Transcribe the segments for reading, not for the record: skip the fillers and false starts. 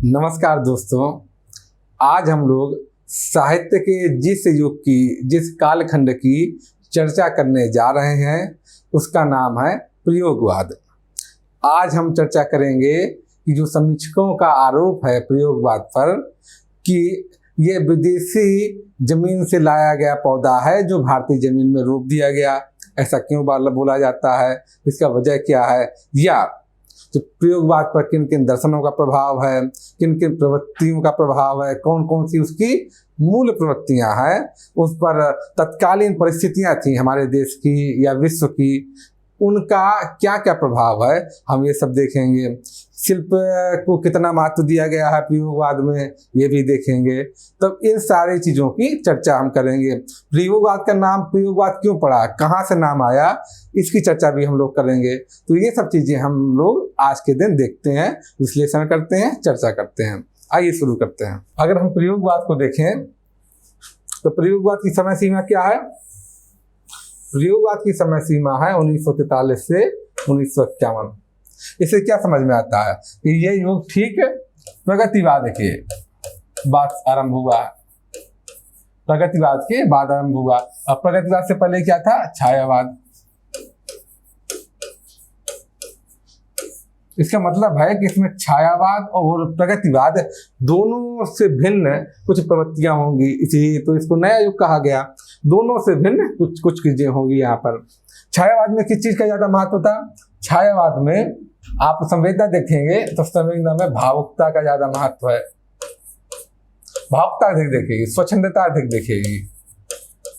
नमस्कार दोस्तों। आज हम लोग साहित्य के जिस युग की, जिस कालखंड की चर्चा करने जा रहे हैं उसका नाम है प्रयोगवाद। आज हम चर्चा करेंगे कि जो समीक्षकों का आरोप है प्रयोगवाद पर कि ये विदेशी जमीन से लाया गया पौधा है जो भारतीय जमीन में रोप दिया गया, ऐसा क्यों बोला जाता है, इसका वजह क्या है, या तो प्रयोगवाद पर किन किन दर्शनों का प्रभाव है, किन किन प्रवृत्तियों का प्रभाव है, कौन कौन सी उसकी मूल प्रवृत्तियां हैं, उस पर तत्कालीन परिस्थितियां थी हमारे देश की या विश्व की, उनका क्या क्या प्रभाव है, हम ये सब देखेंगे। शिल्प को कितना महत्व दिया गया है प्रयोगवाद में, ये भी देखेंगे। तब इन सारी चीज़ों की चर्चा हम करेंगे। प्रयोगवाद का नाम प्रयोगवाद क्यों पड़ा, कहाँ से नाम आया, इसकी चर्चा भी हम लोग करेंगे। तो ये सब चीज़ें हम लोग आज के दिन देखते हैं, विश्लेषण करते हैं, चर्चा करते हैं। आइए शुरू करते हैं। अगर हम प्रयोगवाद को देखें तो प्रयोगवाद की समय सीमा क्या है? प्रयोगवाद की समय सीमा है 1943 से 1951। इससे क्या समझ में आता है कि ये युग ठीक प्रगतिवाद के बाद आरंभ हुआ, प्रगतिवाद के बाद आरंभ हुआ। अब प्रगतिवाद से पहले क्या था? छायावाद। इसका मतलब है कि इसमें छायावाद और प्रगतिवाद दोनों से भिन्न कुछ प्रवृत्तियां होंगी, इसलिए तो इसको नया युग कहा गया। दोनों से भिन्न कुछ चीजें होंगी यहाँ पर। छायावाद में किस चीज का ज्यादा महत्व था? छायावाद में आप संवेदना देखेंगे तो संवेदना में भावुकता का ज्यादा महत्व है। भावुकता अधिक देखेगी, स्वच्छंदता अधिक दिखेगी।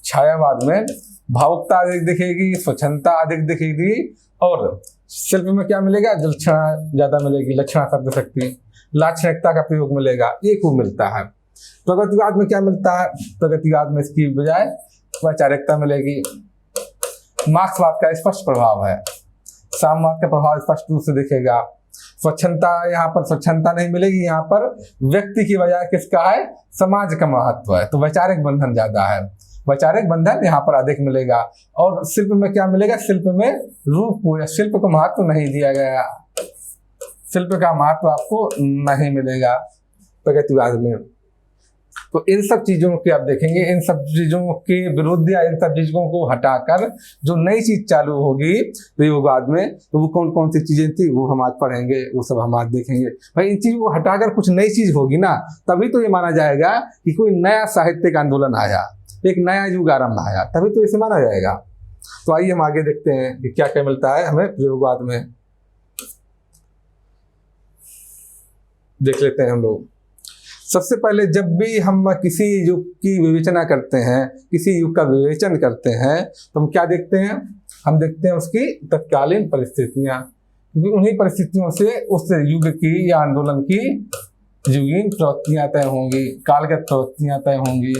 छायावाद में भावुकता अधिक दिखेगी, स्वच्छंदता अधिक दिखेगी। और शिल्प में क्या मिलेगा? लक्षणा ज्यादा मिलेगी, लक्षणा शब्द शक्ति, लाक्षणिकता का प्रयोग मिलेगा, एक वो मिलता है। प्रगतिवाद में क्या मिलता है? प्रगतिवाद में इसकी बजाय वैचारिकता मिलेगी। मार्क्सवाद का स्पष्ट प्रभाव है, साम्यवाद का प्रभाव स्पष्ट रूप से दिखेगा। स्वच्छंदता, यहाँ पर स्वच्छंदता नहीं मिलेगी, यहाँ पर व्यक्ति की बजाय किसका है? समाज का महत्व है, तो वैचारिक बंधन ज्यादा है, वैचारिक बंधन यहाँ पर अधिक मिलेगा। और शिल्प में क्या मिलेगा? शिल्प में रूप को या शिल्प को महत्व नहीं दिया गया, शिल्प का महत्व आपको नहीं मिलेगा प्रगतिवाद में। तो इन सब चीजों के आप देखेंगे, इन सब चीजों के विरुद्ध या इन सब चीजों को हटाकर जो नई चीज चालू होगी प्रयोगवाद में, तो वो कौन कौन सी चीजें थी वो हम आज पढ़ेंगे, वो सब हम आज देखेंगे। भाई इन चीजों को हटाकर कुछ नई चीज होगी ना, तभी तो ये माना जाएगा कि कोई नया साहित्यिक आंदोलन आया, एक नया युग आरंभ आया, तभी तो इसे माना जाएगा। तो आइए हम आगे देखते हैं कि क्या क्या मिलता है हमें प्रयोगवाद में। देख लेते हैं हम लोग। सबसे पहले जब भी हम किसी युग की विवेचना करते हैं, किसी युग का विवेचन करते हैं, तो हम क्या देखते हैं? हम देखते हैं उसकी तत्कालीन परिस्थितियां, क्योंकि उन्हीं परिस्थितियों से उस युग की या आंदोलन की युगीन प्रवृत्तियां तय होंगी, कालगत प्रवृत्तियां तय होंगी,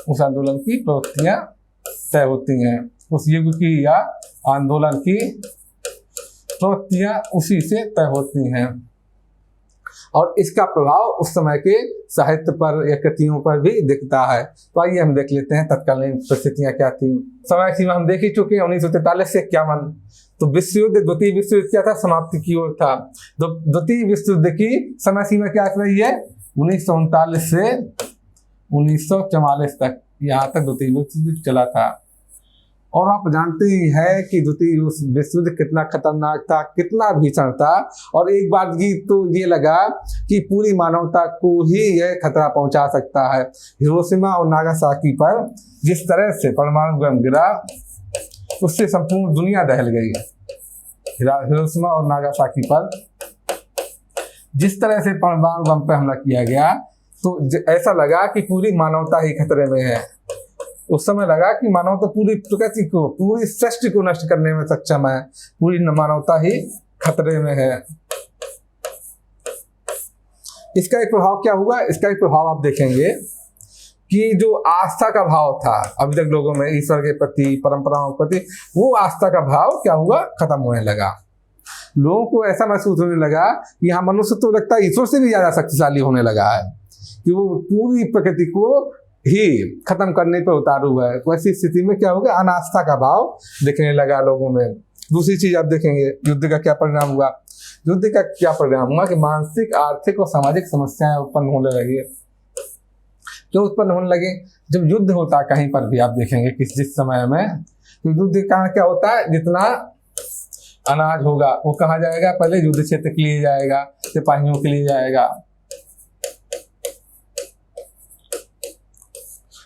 उस आंदोलन की प्रवृत्तियां तय होती हैं, उस युग की या आंदोलन की प्रवृत्तियां उसी से तय होती हैं। और इसका प्रभाव उस समय के साहित्य पर या कृतियों पर भी दिखता है। तो आइए हम देख लेते हैं तत्कालीन परिस्थितियां क्या थी। समय सीमा हम देख ही चुके हैं 1943 से 51। तो विश्व युद्ध, द्वितीय विश्व युद्ध क्या था? समाप्ति की ओर था। द्वितीय विश्व युद्ध की समय सीमा क्या रही है? 1939 से 1944 तक, यहाँ तक द्वितीय विश्व युद्ध चला था। और आप जानते ही हैं कि द्वितीय विश्व युद्ध कितना खतरनाक था, कितना भीषण था। और एक बार तो ये लगा कि पूरी मानवता को ही यह खतरा पहुंचा सकता है। हिरोशिमा और नागासाकी पर जिस तरह से परमाणु बम गिरा, उससे संपूर्ण दुनिया दहल गई। हिरोशिमा और नागासाकी पर जिस तरह से परमाणु बम पर हमला किया गया, तो ऐसा लगा कि पूरी मानवता ही खतरे में है। उस समय लगा कि मानवता पूरी प्रकृति को, पूरी सृष्टि को नष्ट करने में सक्षम है, पूरी मानवता ही खतरे में है। इसका एक प्रभाव क्या हुआ? इसका एक प्रभाव आप देखेंगे कि जो आस्था का भाव था अभी तक लोगों में ईश्वर के प्रति, परंपराओं के प्रति, वो आस्था का भाव क्या हुआ? खत्म होने लगा। लोगों को ऐसा महसूस होने लगा कि यहाँ मनुष्य तो लगता है ईश्वर से भी ज्यादा शक्तिशाली होने लगा है, कि वो पूरी प्रकृति को ही खत्म करने पर उतारू है। वैसी स्थिति में क्या होगा? अनास्था का भाव दिखने लगा लोगों में। दूसरी चीज आप देखेंगे युद्ध का क्या परिणाम हुआ। युद्ध का क्या परिणाम हुआ कि मानसिक, आर्थिक और सामाजिक समस्याएं उत्पन्न होने लगी। क्यों उत्पन्न होने लगी? जब युद्ध होता है कहीं पर भी आप देखेंगे कि जिस समय में, तो युद्ध का क्या होता है, जितना अनाज होगा वो कहाँ जाएगा, पहले युद्ध क्षेत्र के लिए जाएगा, सिपाहियों के लिए जाएगा।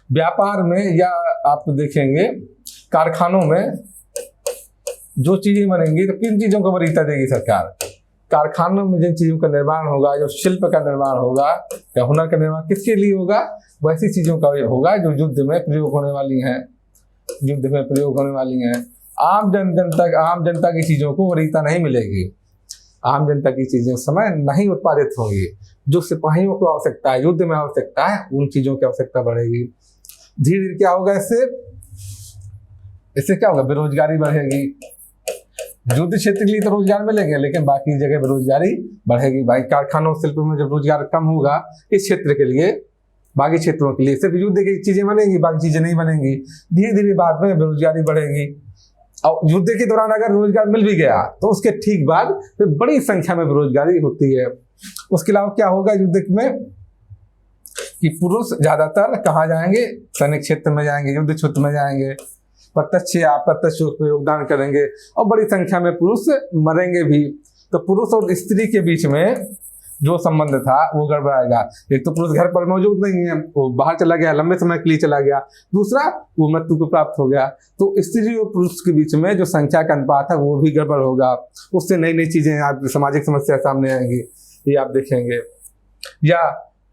व्यापार में या आप देखेंगे कारखानों में जो चीजें बनेंगी तो किन चीजों को वरीयता देगी सरकार? कारखानों में जिन चीजों का निर्माण होगा, जो शिल्प का निर्माण होगा या हुनर का निर्माण किसके लिए होगा, वैसी चीजों का होगा जो युद्ध में प्रयोग होने वाली हैं, युद्ध में प्रयोग होने वाली हैं। आम जनता की चीजों को वरीयता नहीं मिलेगी। आम जनता की चीजें उस समय नहीं उत्पादित होंगी। जो सिपाहियों को आवश्यकता है, युद्ध में आवश्यकता है, उन चीजों की आवश्यकता बढ़ेगी। धीरे धीरे क्या होगा, इससे क्या होगा, बेरोजगारी बढ़ेगी। युद्ध क्षेत्र के लिए तो रोजगार मिलेंगे, लेकिन बाकी जगह बेरोजगारी बढ़ेगी। भाई कारखानों शिल्प में जब रोजगार कम होगा इस क्षेत्र के लिए, बाकी क्षेत्रों के लिए सिर्फ युद्ध की चीजें बनेंगी, बाकी चीजें नहीं बनेंगी। धीरे धीरे बाद में बेरोजगारी बढ़ेगी। और युद्ध के दौरान अगर रोजगार मिल भी गया तो उसके ठीक बाद फिर बड़ी संख्या में बेरोजगारी होती है। उसके अलावा क्या होगा युद्ध में कि पुरुष ज्यादातर कहाँ जाएंगे, सैनिक क्षेत्र में जाएंगे, युद्ध क्षेत्र में जाएंगे, प्रत्यक्ष या अप्रत्यक्ष रूप में योगदान करेंगे और बड़ी संख्या में पुरुष मरेंगे भी। तो पुरुष और स्त्री के बीच में जो संबंध था वो गड़बड़ाएगा। एक तो पुरुष घर पर मौजूद नहीं है, वो बाहर चला गया, लंबे समय के लिए चला गया। दूसरा, वो मृत्यु को प्राप्त हो गया। तो स्त्री और पुरुष के बीच में जो संख्या का अनुपात है वो भी गड़बड़ होगा। उससे नई नई चीजें, आप सामाजिक समस्या सामने आएंगी, ये आप देखेंगे। या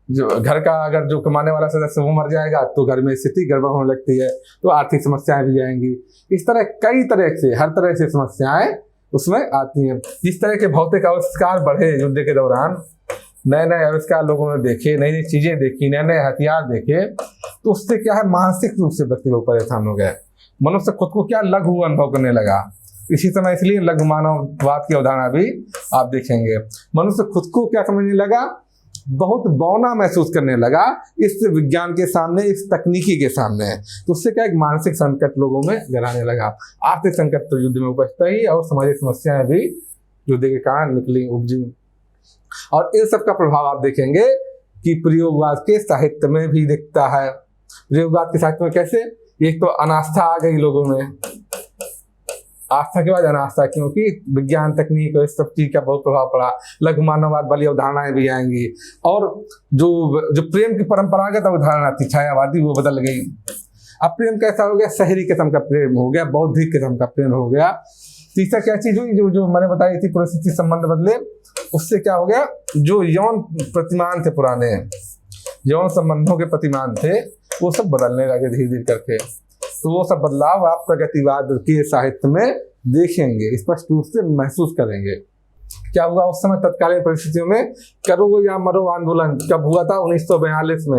जो घर का अगर जो कमाने वाला सदस्य वो मर जाएगा तो घर में स्थिति गड़बड़ होने लगती है, तो आर्थिक समस्याएं भी आएंगी। इस तरह कई तरह से, हर तरह से समस्याएं उसमें आती हैं। जिस तरह के भौतिक आविष्कार बढ़े युद्ध के दौरान, नए नए आविष्कार लोगों ने देखे, नई नई चीजें देखी, नए नए हथियार देखे, तो उससे क्या है, मानसिक रूप से व्यक्ति लोग परेशान हो गए। मनुष्य खुद को क्या लघु अनुभव करने लगा। इसी समय इसलिए लघु मानववाद की अवधारणा भी आप देखेंगे। मनुष्य खुद को क्या समझने लगा, बहुत बौना महसूस करने लगा इस विज्ञान के सामने, इस तकनीकी के सामने। तो उससे क्या एक मानसिक संकट लोगों में गहराने लगा। आर्थिक संकट तो युद्ध में उपजता ही, और सामाजिक समस्याएं भी युद्ध के कारण निकली, उपजी। और इन सब का प्रभाव आप देखेंगे कि प्रयोगवाद के साहित्य में भी दिखता है। प्रयोगवाद के साहित्य में कैसे, एक तो अनास्था आ गई लोगों में, आस्था के बाद अनास्था, क्योंकि विज्ञान तकनीक और इस सब चीज का बहुत प्रभाव पड़ा। लघु मानववाद वाली अवधारणाएं भी आएंगी, और जो प्रेम की परंपरागत अवधारणा थी छायावादी, वो बदल गई। अब प्रेम कैसा हो गया, शहरी किस्म का प्रेम हो गया, बौद्धिक किस्म का प्रेम हो गया। तीसरा क्या चीज हुई, जो मैंने बताई थी, परिस्थिति संबंध बदले। उससे क्या हो गया, जो यौन प्रतिमान थे, पुराने यौन संबंधों के प्रतिमान थे, वो सब बदलने लगे धीरे धीरे करके। तो वो सब बदलाव आप प्रगतिवाद के साहित्य में देखेंगे, स्पष्ट रूप से महसूस करेंगे। क्या हुआ उस समय तत्कालीन परिस्थितियों में, करो या मरो आंदोलन कब हुआ था, 1942 में,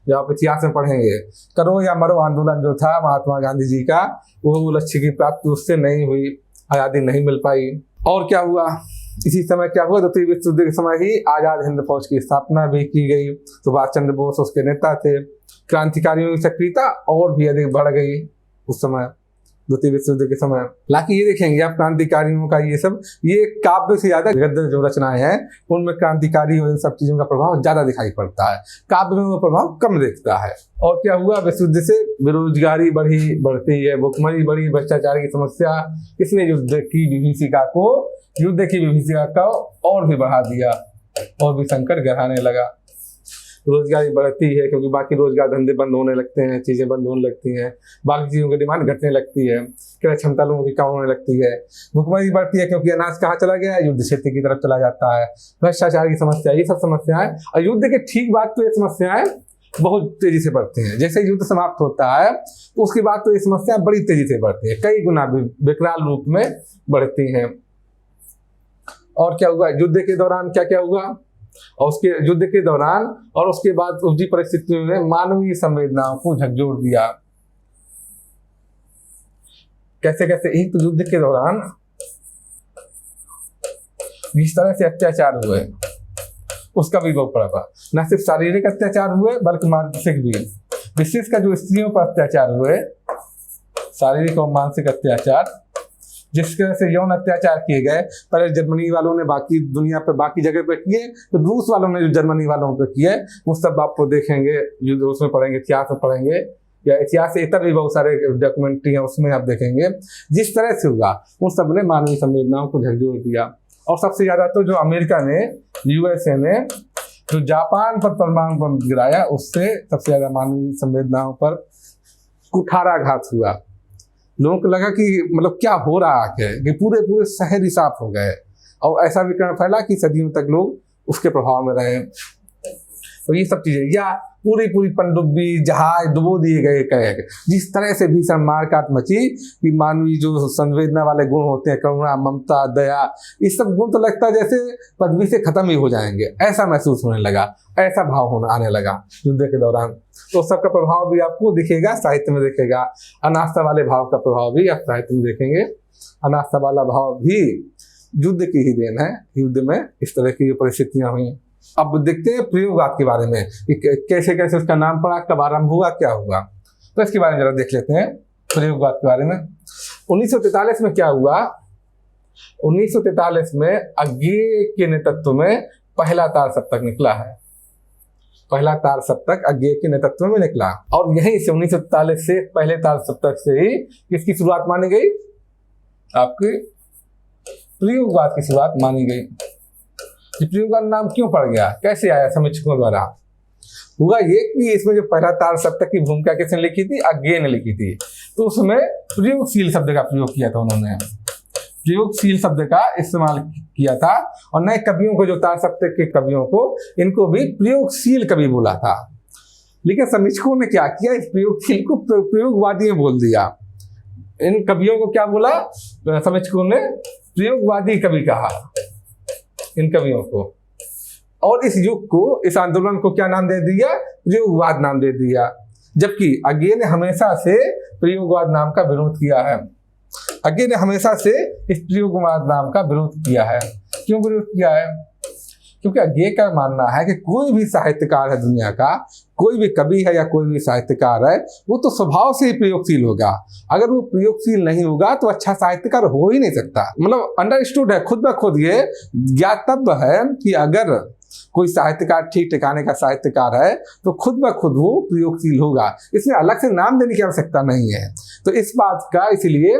जब आप इतिहास में पढ़ेंगे। करो या मरो आंदोलन जो था महात्मा गांधी जी का, वो लक्ष्य की प्राप्ति उससे नहीं हुई, आज़ादी नहीं मिल पाई। और क्या हुआ, इसी समय क्या हुआ, द्वितीय विश्व युद्ध के समय ही आजाद हिंद फौज की स्थापना भी की गई। सुभाष चंद्र बोस उसके नेता थे। क्रांतिकारियों की सक्रियता और भी अधिक बढ़ गई उस समय, द्वितीय विश्व युद्ध के समय। हालांकि ये देखेंगे आप, क्रांतिकारियों का ये काव्य से ज्यादा गद्य जो रचनाएं हैं उनमें क्रांतिकारी और इन सब चीजों का प्रभाव ज्यादा दिखाई पड़ता है, काव्य में वो प्रभाव कम दिखता है। और क्या हुआ, विश्व युद्ध से बेरोजगारी बढ़ती है, भुखमरी बढ़ी, भ्रष्टाचार की समस्या, इसने युद्ध की विभीषिका को और भी बढ़ा दिया, और भी संकट गहराने लगा। रोजगारी बढ़ती है क्योंकि बाकी रोजगार धंधे बंद होने लगते हैं, चीजें बंद होने लगती हैं, बाकी चीजों की डिमांड घटने लगती है, क्रय क्षमता लोगों की कम होने लगती है। भुखमरी बढ़ती है क्योंकि अनाज कहाँ चला गया, युद्ध क्षेत्र की तरफ चला जाता है। भ्रष्टाचार की समस्या, ये सब समस्याएं, और युद्ध के ठीक बाद तो ये समस्याएं बहुत तेजी से बढ़ती हैं। जैसे युद्ध समाप्त होता है तो उसके बाद तो ये समस्याएं बड़ी तेजी से बढ़ती है, कई गुना विकराल रूप में बढ़ती हैं। और क्या हुआ युद्ध के दौरान, क्या क्या हुआ, और उसके युद्ध के दौरान और उसके बाद उपजी परिस्थितियों ने मानवीय संवेदनाओं को झकझोर दिया। कैसे कैसे, एक तो युद्ध के दौरान जिस तरह से अत्याचार हुए उसका भी बहुत प्रभाव, न सिर्फ शारीरिक अत्याचार हुए बल्कि मानसिक भी। विशेषकर जो स्त्रियों पर अत्याचार हुए, शारीरिक और मानसिक अत्याचार, जिस तरह से यौन अत्याचार किए गए, पहले जर्मनी वालों ने बाकी दुनिया पे बाकी जगह पे किए, तो रूस वालों ने जो जर्मनी वालों पे किए वो सब आपको देखेंगे, जो उसमें पढ़ेंगे, इतिहास में पढ़ेंगे, या इतिहास से इतर भी बहुत सारे डॉक्यूमेंट्री हैं उसमें आप देखेंगे जिस तरह से हुआ, उन सब ने मानवीय संवेदनाओं को झकझोर दिया। और सबसे ज्यादा तो जो अमेरिका ने, यूएसए ने जो जापान पर परमाणु बम गिराया, उससे सबसे ज्यादा मानवीय संवेदनाओं पर कुठाराघात हुआ। लोगों को लगा कि मतलब क्या हो रहा है, कि पूरे पूरे शहर ही साफ हो गए, और ऐसा विकर्ण फैला कि सदियों तक लोग उसके प्रभाव में रहे। तो ये सब चीजें, या पूरी पूरी पनडुब्बी जहाज डुबो दिए गए, कहे जिस तरह से भीषण मारकाट मची कि मानवीय जो संवेदना वाले गुण होते हैं, करुणा, ममता, दया, इस सब गुण तो लगता है जैसे पृथ्वी से खत्म ही हो जाएंगे, ऐसा महसूस होने लगा, ऐसा भाव होने आने लगा युद्ध के दौरान। तो सबका प्रभाव भी आपको दिखेगा, साहित्य में दिखेगा। अनास्था वाले भाव का प्रभाव भी आप साहित्य में देखेंगे। अनास्था वाला भाव भी युद्ध की ही देन है। युद्ध में इस तरह की परिस्थितियां हुई। अब देखते हैं प्रयोगवाद के बारे में, कैसे कैसे उसका नाम पड़ा, कब आरंभ हुआ, क्या हुआ। तो इसके बारे में जरा देख लेते हैं प्रयोगवाद के बारे में। 1943 में क्या हुआ? 1943 में अज्ञेय के नेतृत्व में पहला तार सप्तक निकला है। पहला तार सप्तक अज्ञेय के नेतृत्व में निकला, और यहीं से 1943 से पहले तार सप्तक से ही किसकी शुरुआत मानी गई? आपके प्रयोगवाद की शुरुआत मानी गई। प्रयोगवाद नाम क्यों पड़ गया, कैसे आया समीक्षकों द्वारा? हुआ ये कि इसमें जो पहला तार सप्तक की भूमिका किसने लिखी थी? अज्ञेय ने लिखी थी। तो उसमें प्रयोगशील शब्द का प्रयोग किया था उन्होंने, प्रयोगशील शब्द का इस्तेमाल किया था। और नए कवियों को, जो तार सप्तक के कवियों को, इनको भी प्रयोगशील कवि बोला था। लेकिन समीक्षकों ने क्या किया, इस प्रयोगशील को प्रयोगवादी बोल दिया। इन कवियों को क्या बोला समीक्षकों ने? प्रयोगवादी कवि कहा इन कवियों को। और इस युग को, इस आंदोलन को क्या नाम दे दिया? प्रयोगवाद नाम दे दिया। जबकि अज्ञेय ने हमेशा से प्रयोगवाद नाम का विरोध किया है। अज्ञेय ने हमेशा से इस प्रयोगवाद नाम का विरोध किया है। क्यों विरोध किया है? क्योंकि अज्ञेय का मानना है कि कोई भी साहित्यकार है दुनिया का, कोई भी कवि है या कोई भी साहित्यकार है, वो तो स्वभाव से ही प्रयोगशील होगा। अगर वो प्रयोगशील नहीं होगा तो अच्छा साहित्यकार हो ही नहीं सकता। मतलब अंडरस्टूड है, खुद ब खुद ये ज्ञातव्य है कि अगर कोई साहित्यकार ठीक ठिकाने का साहित्यकार है तो खुद ब खुद वो प्रयोगशील होगा। इसमें अलग से नाम देने की आवश्यकता नहीं है। तो इस बात का इसलिए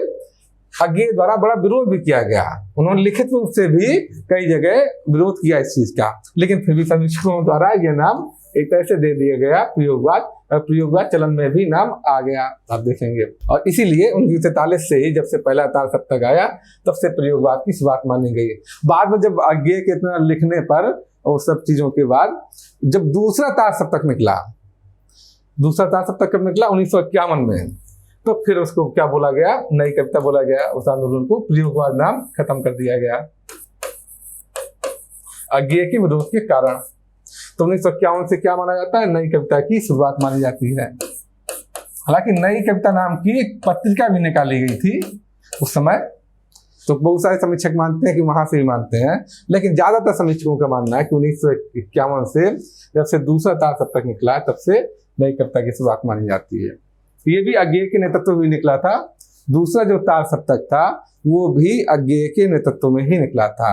अज्ञेय द्वारा बड़ा विरोध भी किया गया। उन्होंने लिखित रूप से भी कई जगह विरोध किया इस चीज का, लेकिन फिर भी समीक्षकों द्वारा यह नाम एक तरह से दे दिया गया प्रयोगवाद, और प्रयोगवाद चलन में भी नाम आ गया, आप देखेंगे। और इसीलिए 1943 से ही, जब से पहला तार सप्तक आया, तब से प्रयोगवाद की शुरुआत मानी गई। बाद में जब अज्ञेय के इतना लिखने पर और सब चीजों के बाद जब दूसरा तार सप्तक निकला, दूसरा तार सप्तक कब निकला? 1951 में। तो फिर उसको क्या बोला गया? नई कविता बोला गया। उस आंदोलन को प्रयोगवाद नाम खत्म कर दिया गया अज्ञेय के विरोध के कारण। तो 1951 से क्या माना जाता है? नई कविता की शुरुआत मानी जाती है। हालांकि नई कविता नाम की एक पत्रिका भी निकाली गई थी उस समय, तो बहुत सारे समीक्षक मानते हैं कि वहां से ही मानते हैं, लेकिन ज्यादातर समीक्षकों का मानना है कि 1951 से जब से दूसरा तार सप्तक निकला, तब से नई कविता की शुरुआत मानी जाती है। ये भी अज्ञेय के नेतृत्व में निकला था। दूसरा जो तार सप्तक था वो भी अज्ञेय के नेतृत्व में ही निकला था।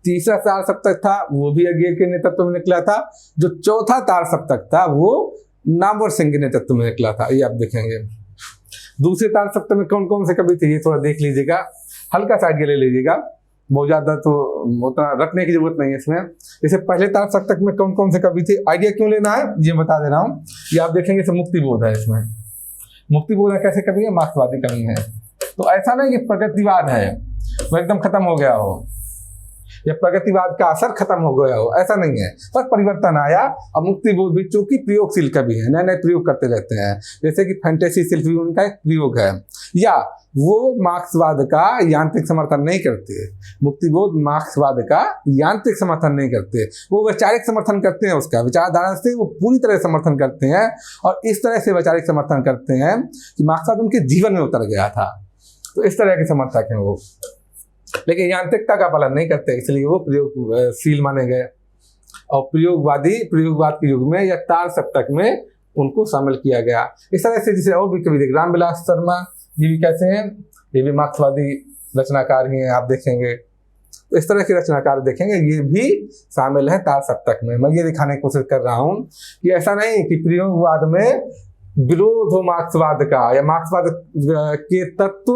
तीसरा तार सप्तक था वो भी अज्ञेय के नेतृत्व में निकला था। जो चौथा तार सप्तक था वो नामवर सिंह के नेतृत्व में निकला था। ये आप देखेंगे। दूसरे तार सप्तक में कौन कौन से कवि थे ये थोड़ा देख लीजिएगा, हल्का सा आइडिया ले लीजिएगा, बहुत ज्यादा तो उतना रटने की जरूरत नहीं है इसमें। जैसे पहले तार सप्तक में कौन कौन से कवि थे, आइडिया क्यों लेना है ये बता दे रहा हूँ। ये आप देखेंगे से मुक्तिबोध है। इसमें मुक्तिबोध है कैसे कवि है? मार्क्सवादी कवि है। तो ऐसा नहीं कि प्रगतिवाद है वो एकदम खत्म हो गया हो, या प्रगतिवाद का असर खत्म हो गया हो, ऐसा नहीं है। बस परिवर्तन आया। अब मुक्तिबोध भी चूंकि प्रयोगशील कवि है, नए नए प्रयोग करते रहते हैं, जैसे कि फैंटेसी शिल्प भी उनका एक प्रयोग है। या वो मार्क्सवाद का यांत्रिक समर्थन नहीं करते। मुक्तिबोध मार्क्सवाद का यांत्रिक समर्थन नहीं करते, वो वैचारिक समर्थन करते हैं। उसका विचारधारा से वो पूरी तरह समर्थन करते हैं, और इस तरह से वैचारिक समर्थन करते हैं कि मार्क्सवाद उनके जीवन में उतर गया था। तो इस तरह के समर्थक हैं वो, लेकिन यांत्रिकता का पालन नहीं करते, इसलिए वो प्रयोगशील माने गए। और प्रयोगवाद के युग में या तार सप्तक में उनको शामिल किया गया। इस तरह से जिसे और भी कवि देख, रामविलास शर्मा ये भी कैसे हैं? ये भी मार्क्सवादी रचनाकार ही हैं, आप देखेंगे। तो इस तरह के रचनाकार देखेंगे, ये भी शामिल है तार सप्तक में। मैं ये दिखाने की कोशिश कर रहा हूँ कि ऐसा नहीं कि प्रयोगवाद में विरोध हो मार्क्सवाद का, या मार्क्सवाद के तत्व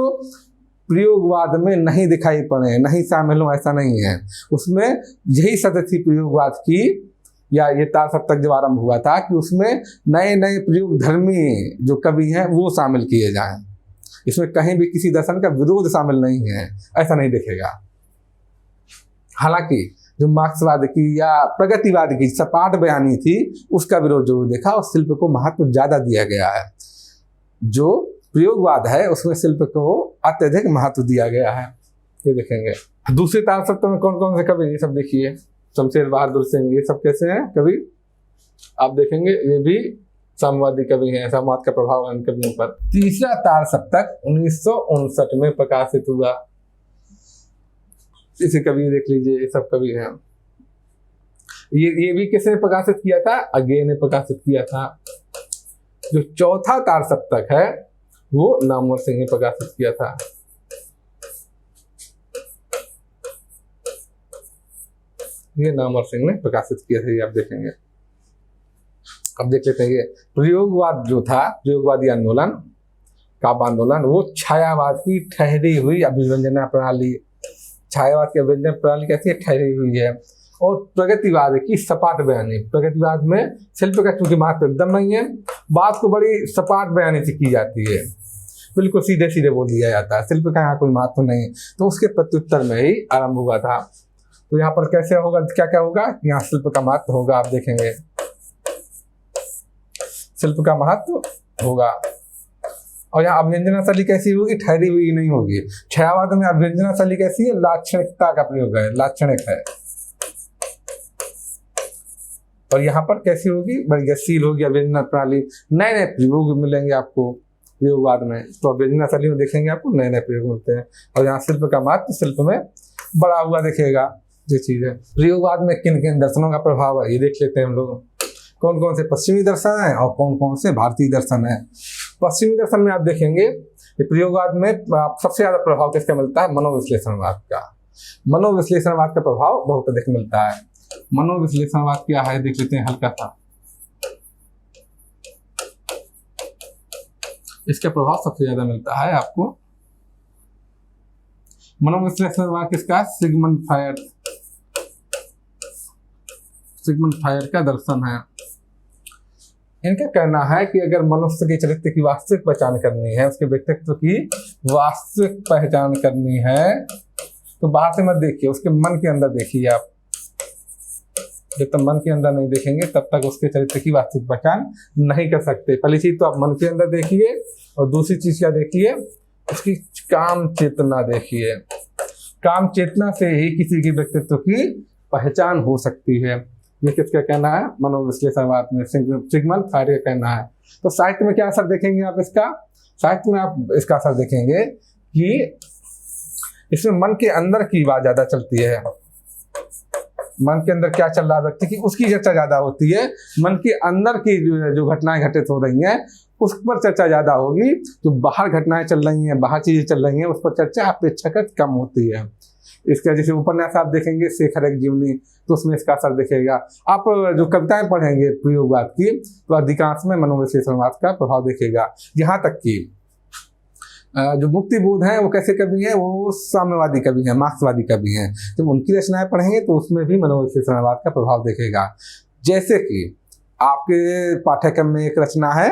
प्रयोगवाद में नहीं दिखाई पड़े, नहीं शामिल हो, ऐसा नहीं है। उसमें यही सत्य थी प्रयोगवाद की, या ये तार सप्तक जब आरंभ हुआ था कि उसमें नए नए प्रयोग धर्मी जो कवि हैं वो शामिल किए जाएं। इसमें कहीं भी किसी दर्शन का विरोध शामिल नहीं है, ऐसा नहीं दिखेगा। हालांकि जो मार्क्सवाद की या प्रगतिवाद की सपाट बयानी थी उसका विरोध जरूर देखा, और शिल्प को महत्व ज्यादा दिया गया है। जो प्रयोगवाद है उसमें शिल्प को अत्यधिक महत्व दिया गया है, ये देखेंगे। दूसरे तार सप्तक में कौन कौन से कवि, ये सब देखिए, शमशेर बहादुर सिंह, ये सब कैसे हैं कवि, आप देखेंगे। ये भी साम्यवादी कवि हैं, साम्यवाद का प्रभाव है इन कवियों पर। तीसरा तार सप्तक 1959 में प्रकाशित हुआ। इसे कवि देख लीजिए, ये सब कवि हैं। ये भी किसने प्रकाशित किया था, अगे ने प्रकाशित किया था। जो चौथा तार सप्तक है वो नामवर सिंह ने प्रकाशित किया था। ये नामवर सिंह ने प्रकाशित किया था, ये आप देखेंगे। अब देख लेते हैं ये प्रयोगवाद जो था, प्रयोगवादी आंदोलन, काव्य आंदोलन, वो छायावाद की ठहरी हुई अभिव्यंजना प्रणाली, छायावाद की अभिव्यंजना प्रणाली कैसी है, ठहरी हुई है। और प्रगतिवाद की सपाट बयानी, प्रगतिवाद में शिल्प का चूंकि महत्व एकदम नहीं है, बात को बड़ी सपाट बयानी से की जाती है, बिल्कुल सीधे सीधे बोल दिया जाता है, शिल्प का यहाँ कोई महत्व नहीं। तो उसके प्रत्युत्तर में ही आरंभ हुआ था। तो यहाँ पर कैसे होगा, क्या क्या होगा, यहाँ शिल्प का महत्व होगा, आप देखेंगे शिल्प का महत्व होगा। और यहाँ अभिव्यंजना शैली कैसी होगी, ठहरी हुई नहीं होगी। छायावाद में अभिव्यंजना शैली कैसी है, लाक्षणिकता का प्रयोग है, लाक्षणिक है। और यहाँ पर कैसी होगी, बड़ी गतिशील होगी अभिव्यंजना प्रणाली, नए नए प्रयोग मिलेंगे आपको प्रयोगवाद में। तो अभिव्यंजना शैली में देखेंगे आपको नए नए प्रयोग मिलते हैं। और यहाँ शिल्प का महत्व शिल्प में बड़ा हुआ दिखेगा, ये चीज है। प्रयोगवाद में किन किन दर्शनों का प्रभाव है, ये देख लेते हैं हम लोग। कौन कौन से पश्चिमी दर्शन है और कौन कौन से भारतीय दर्शन है। पश्चिमी दर्शन में आप देखेंगे कि प्रयोगवाद में सबसे ज्यादा प्रभाव किसका मिलता है, मनोविश्लेषणवाद का। मनोविश्लेषणवाद का प्रभाव बहुत अधिक मिलता है। मनोविश्लेषणवाद क्या है देख लेते हैं हल्का सा। इसका प्रभाव सबसे ज्यादा मिलता है आपको। मनोविश्लेषणवाद किसका, सिगमंड फ्रायड का दर्शन है। इनका कहना है कि अगर मनुष्य के चरित्र की वास्तविक पहचान करनी है, उसके व्यक्तित्व की वास्तविक पहचान करनी है, तो बाहर से मत देखिए, उसके मन के अंदर देखिए आप। जब तक मन के अंदर नहीं देखेंगे तब तक उसके चरित्र की वास्तविक पहचान नहीं कर सकते। पहली चीज तो आप मन के अंदर देखिए, और दूसरी चीज क्या देखिए, उसकी काम चेतना देखिए। काम चेतना से ही किसी के व्यक्तित्व की पहचान हो सकती है। ये किसका कहना है, मनोविश्लेषणवाद में सिगमंड फ्रायड का कहना है। तो साहित्य में क्या असर देखेंगे आप इसका, साहित्य में आप इसका असर देखेंगे कि इसमें मन के अंदर की बात ज्यादा चलती है। मन के अंदर क्या चल रहा है व्यक्ति की, उसकी चर्चा ज्यादा होती है। मन के अंदर की जो घटनाएं घटित हो रही हैं उस पर चर्चा ज्यादा होगी। जो बाहर घटनाएं चल रही हैं, बाहर चीजें चल रही हैं, उस पर चर्चा अपेक्षाकृत कम होती है। इसका जैसे उपन्यास आप देखेंगे शेखर एक जीवनी, तो उसमें इसका असर दिखेगा। आप जो कविताएं पढ़ेंगे प्रयोगवाद की, तो अधिकांश में मनोविश्लेषणवाद का प्रभाव दिखेगा। यहाँ तक कि जो मुक्तिबोध हैं वो कैसे कवि हैं, वो साम्यवादी कवि हैं, मार्क्सवादी कवि हैं। जब उनकी रचनाएं पढ़ेंगे तो उसमें भी मनोविश्लेषणवाद का प्रभाव दिखेगा। जैसे कि आपके पाठ्यक्रम में एक रचना है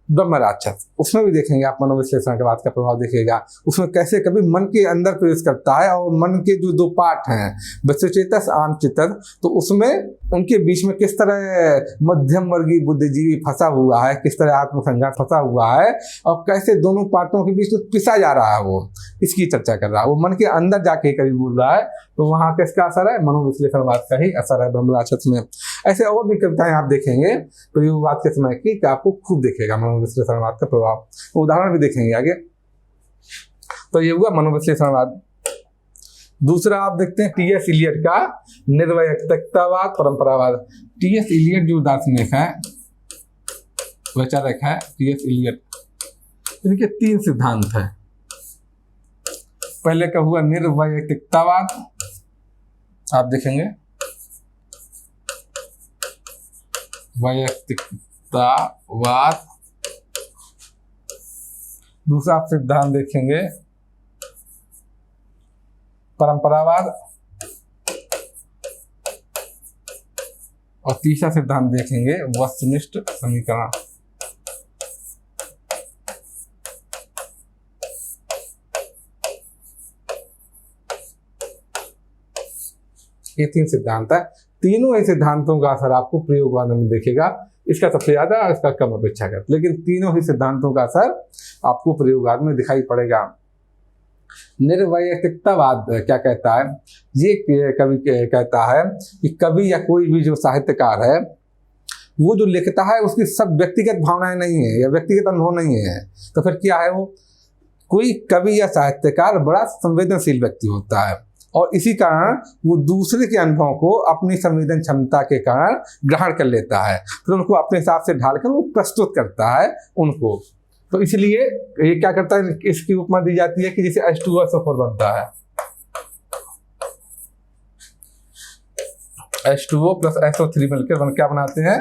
ब्रह्म राक्षस, उसमें भी देखेंगे आप मनोविश्लेषणवाद का प्रभाव दिखेगा। उसमें कैसे कभी मन के अंदर प्रवेश करता है, और मन के जो दो पार्ट हैं, वस्तुचेतस आमचेतस, तो उसमें उनके बीच में किस तरह मध्यम वर्गीय बुद्धिजीवी फंसा हुआ है, किस तरह आत्मसंघात फंसा हुआ है, और कैसे दोनों पार्टों के बीच में पिसा जा रहा है, वो इसकी चर्चा कर रहा है। वो मन के अंदर जाके कभी बोल रहा है, तो वहाँ किसका असर है, मनोविश्लेषणवाद का ही असर है ब्रह्म राक्षस में। ऐसे और भी कविताएं आप देखेंगे प्रयोगवाद के समय की, कि आपको खूब दिखेगा मनोविश्लेषणवाद का प्रभाव। तो उदाहरण भी देखेंगे आगे। तो ये हुआ मनोविश्लेषणवाद। दूसरा आप देखते हैं टी.एस. इलियट का निर्वैयक्तिकतावाद परंपरावाद। टी.एस. इलियट जो दार्शनिक है, वैचारिक है, टी.एस. इलियट, इनके 3 सिद्धांत हैं। पहले का हुआ निर्वैयक्तिकतावाद, आप देखेंगे वैयक्तिकतावाद। दूसरा आप सिद्धांत देखेंगे परंपरावाद, और तीसरा सिद्धांत देखेंगे वस्तुनिष्ठ समीकरण। ये 3 सिद्धांत है। तीनों ही सिद्धांतों का असर आपको प्रयोगवाद में दिखेगा, इसका सबसे ज्यादा और इसका कम अपेक्षाकृत, लेकिन तीनों ही सिद्धांतों का असर आपको प्रयोगवाद में दिखाई पड़ेगा। निर्वैयक्तिकतावाद क्या कहता है? ये कवि कहता है कि कवि या कोई भी जो साहित्यकार है वो जो लिखता है उसकी सब व्यक्तिगत भावनाएं नहीं है या व्यक्तिगत अनुभव नहीं है, तो फिर क्या है? वो कोई कवि या साहित्यकार बड़ा संवेदनशील व्यक्ति होता है और इसी कारण वो दूसरे के अनुभव को अपनी संवेदन क्षमता के कारण ग्रहण कर लेता है, फिर उनको अपने हिसाब से ढालकर वो प्रस्तुत करता है उनको। तो इसलिए ये क्या करता है, इसकी उपमा दी जाती है कि जैसे H2SO4 बनता है, H2O प्लस SO3 मिलकर क्या बनाते हैं?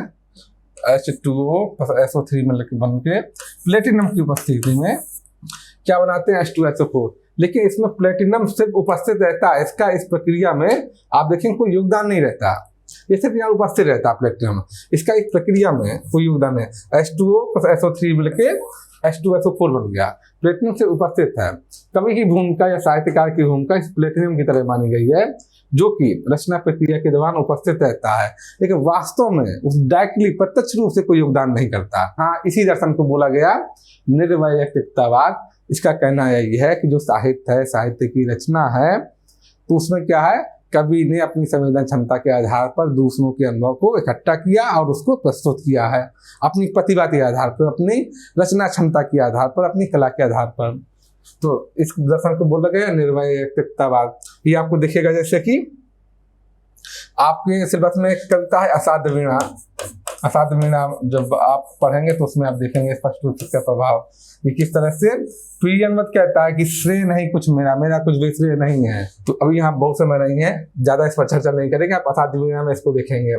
H2O प्लस SO3 मिलकर बन के प्लेटिनम की उपस्थिति में क्या बनाते हैं? H2SO4। लेकिन इसमें प्लेटिनम सिर्फ उपस्थित रहता है, इसका इस प्रक्रिया में आप देखेंगे कोई योगदान नहीं रहता, ये सिर्फ यहाँ उपस्थित रहता है प्लेटिनम, इसका इस प्रक्रिया में कोई योगदान है। H2O प्लस SO3 मिलके H2SO4 बन गया, प्लेटिनम से उपस्थित है। कवि की भूमिका या साहित्यकार की भूमिका इस प्लेटिनम की तरह मानी गई है, जो कि रचना प्रक्रिया के दौरान उपस्थित रहता है, लेकिन वास्तव में उस डायरेक्टली प्रत्यक्ष रूप से कोई योगदान नहीं करता। हाँ, इसी दर्शन को बोला गया निर्वैयक्तिकतावाद। इसका कहना यही है कि जो साहित्य है, साहित्य की रचना है, तो उसमें क्या है, कवि ने अपनी संवेदन क्षमता के आधार पर दूसरों के अनुभव को इकट्ठा किया और उसको प्रस्तुत किया है, अपनी प्रतिभा के आधार पर, अपनी रचना क्षमता के आधार पर, अपनी कला के आधार पर। तो इस दर्शन को बोला गया निर्वैयक्तिकतावाद। ये आपको दिखेगा जैसे कि आपके सिलेबस में एक कविता है असाध्य वीणा। असाध्य वीणा जब आप पढ़ेंगे तो उसमें आप देखेंगे स्पष्ट रूप से इसका प्रभाव ये किस तरह से। प्रियनवत कहता है कि श्रेय नहीं कुछ मेरा, मेरा कुछ भी श्रेय नहीं है। तो अभी यहाँ बहुत समय नहीं है, ज्यादा इस पर चर्चा नहीं करेंगे, आप असाध्य वीणा में इसको देखेंगे।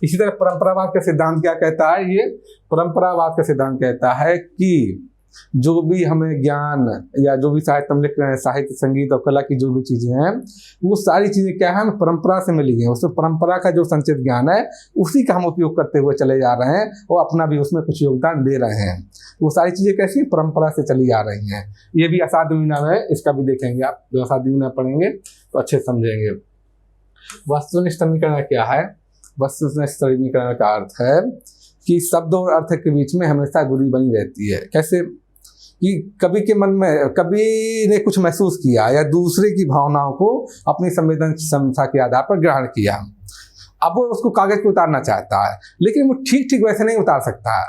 इसी तरह परंपरावाद का सिद्धांत क्या कहता है? ये परंपरावाद का सिद्धांत कहता है कि जो भी हमें ज्ञान या जो भी साहित्य हम लिख रहे हैं, साहित्य, संगीत और कला की जो भी चीजें हैं, वो सारी चीजें क्या है, हमें परंपरा से मिली हैं। उसमें परंपरा का जो संचित ज्ञान है उसी का हम उपयोग करते हुए चले जा रहे हैं और अपना भी उसमें कुछ योगदान दे रहे हैं। वो सारी चीजें कैसी परंपरा से चली आ रही हैं। ये भी असाध्य वीणा है, इसका भी देखेंगे आप, जो असाध्य वीणा पढ़ेंगे तो अच्छे समझेंगे। वस्तुनिष्ठ समीकरण क्या है? वस्तुनिष्ठ समीकरण का अर्थ है कि शब्द और अर्थ के बीच में हमेशा दूरी बनी रहती है। कैसे? कि कवि के मन में, कवि ने कुछ महसूस किया या दूसरे की भावनाओं को अपनी संवेदन क्षमता के आधार पर ग्रहण किया, अब वो उसको कागज पे उतारना चाहता है, लेकिन वो ठीक ठीक वैसे नहीं उतार सकता है,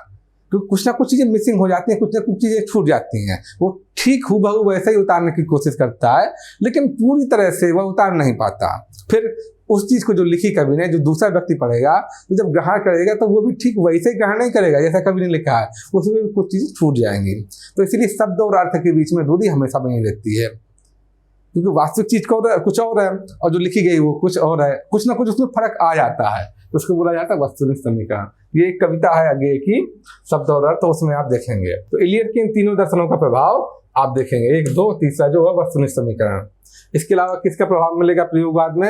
क्योंकि कुछ ना कुछ चीजें मिसिंग हो जाती हैं, कुछ ना कुछ चीजें छूट जाती हैं। वो ठीक हूबहू वैसे ही उतारने की कोशिश करता है, लेकिन पूरी तरह से वह उतार नहीं पाता। फिर उस चीज को जो लिखी कवि ने, जो दूसरा व्यक्ति पढ़ेगा, तो जब ग्रहण करेगा तो वो भी ठीक वैसे ही ग्रहण नहीं करेगा जैसा कवि ने लिखा है, उसमें भी कुछ चीजें छूट जाएंगी। तो इसलिए शब्द और अर्थ के बीच में दूरी हमेशा बनी रहती है, क्योंकि वास्तविक चीज कुछ और है और जो लिखी गई वो कुछ और है, कुछ ना कुछ उसमें फर्क आ जाता है, तो उसको बोला जाता है वस्तुनिष्ठ समीकरण। ये एक कविता है आगे की शब्द और अर्थ, तो उसमें आप देखेंगे। तो इलियट के इन तीनों दर्शनों का प्रभाव आप देखेंगे, 1, 2, तीसरा जो है वस्तुनिष्ठ समीकरण। इसके अलावा किसका प्रभाव मिलेगा प्रयोगवाद में?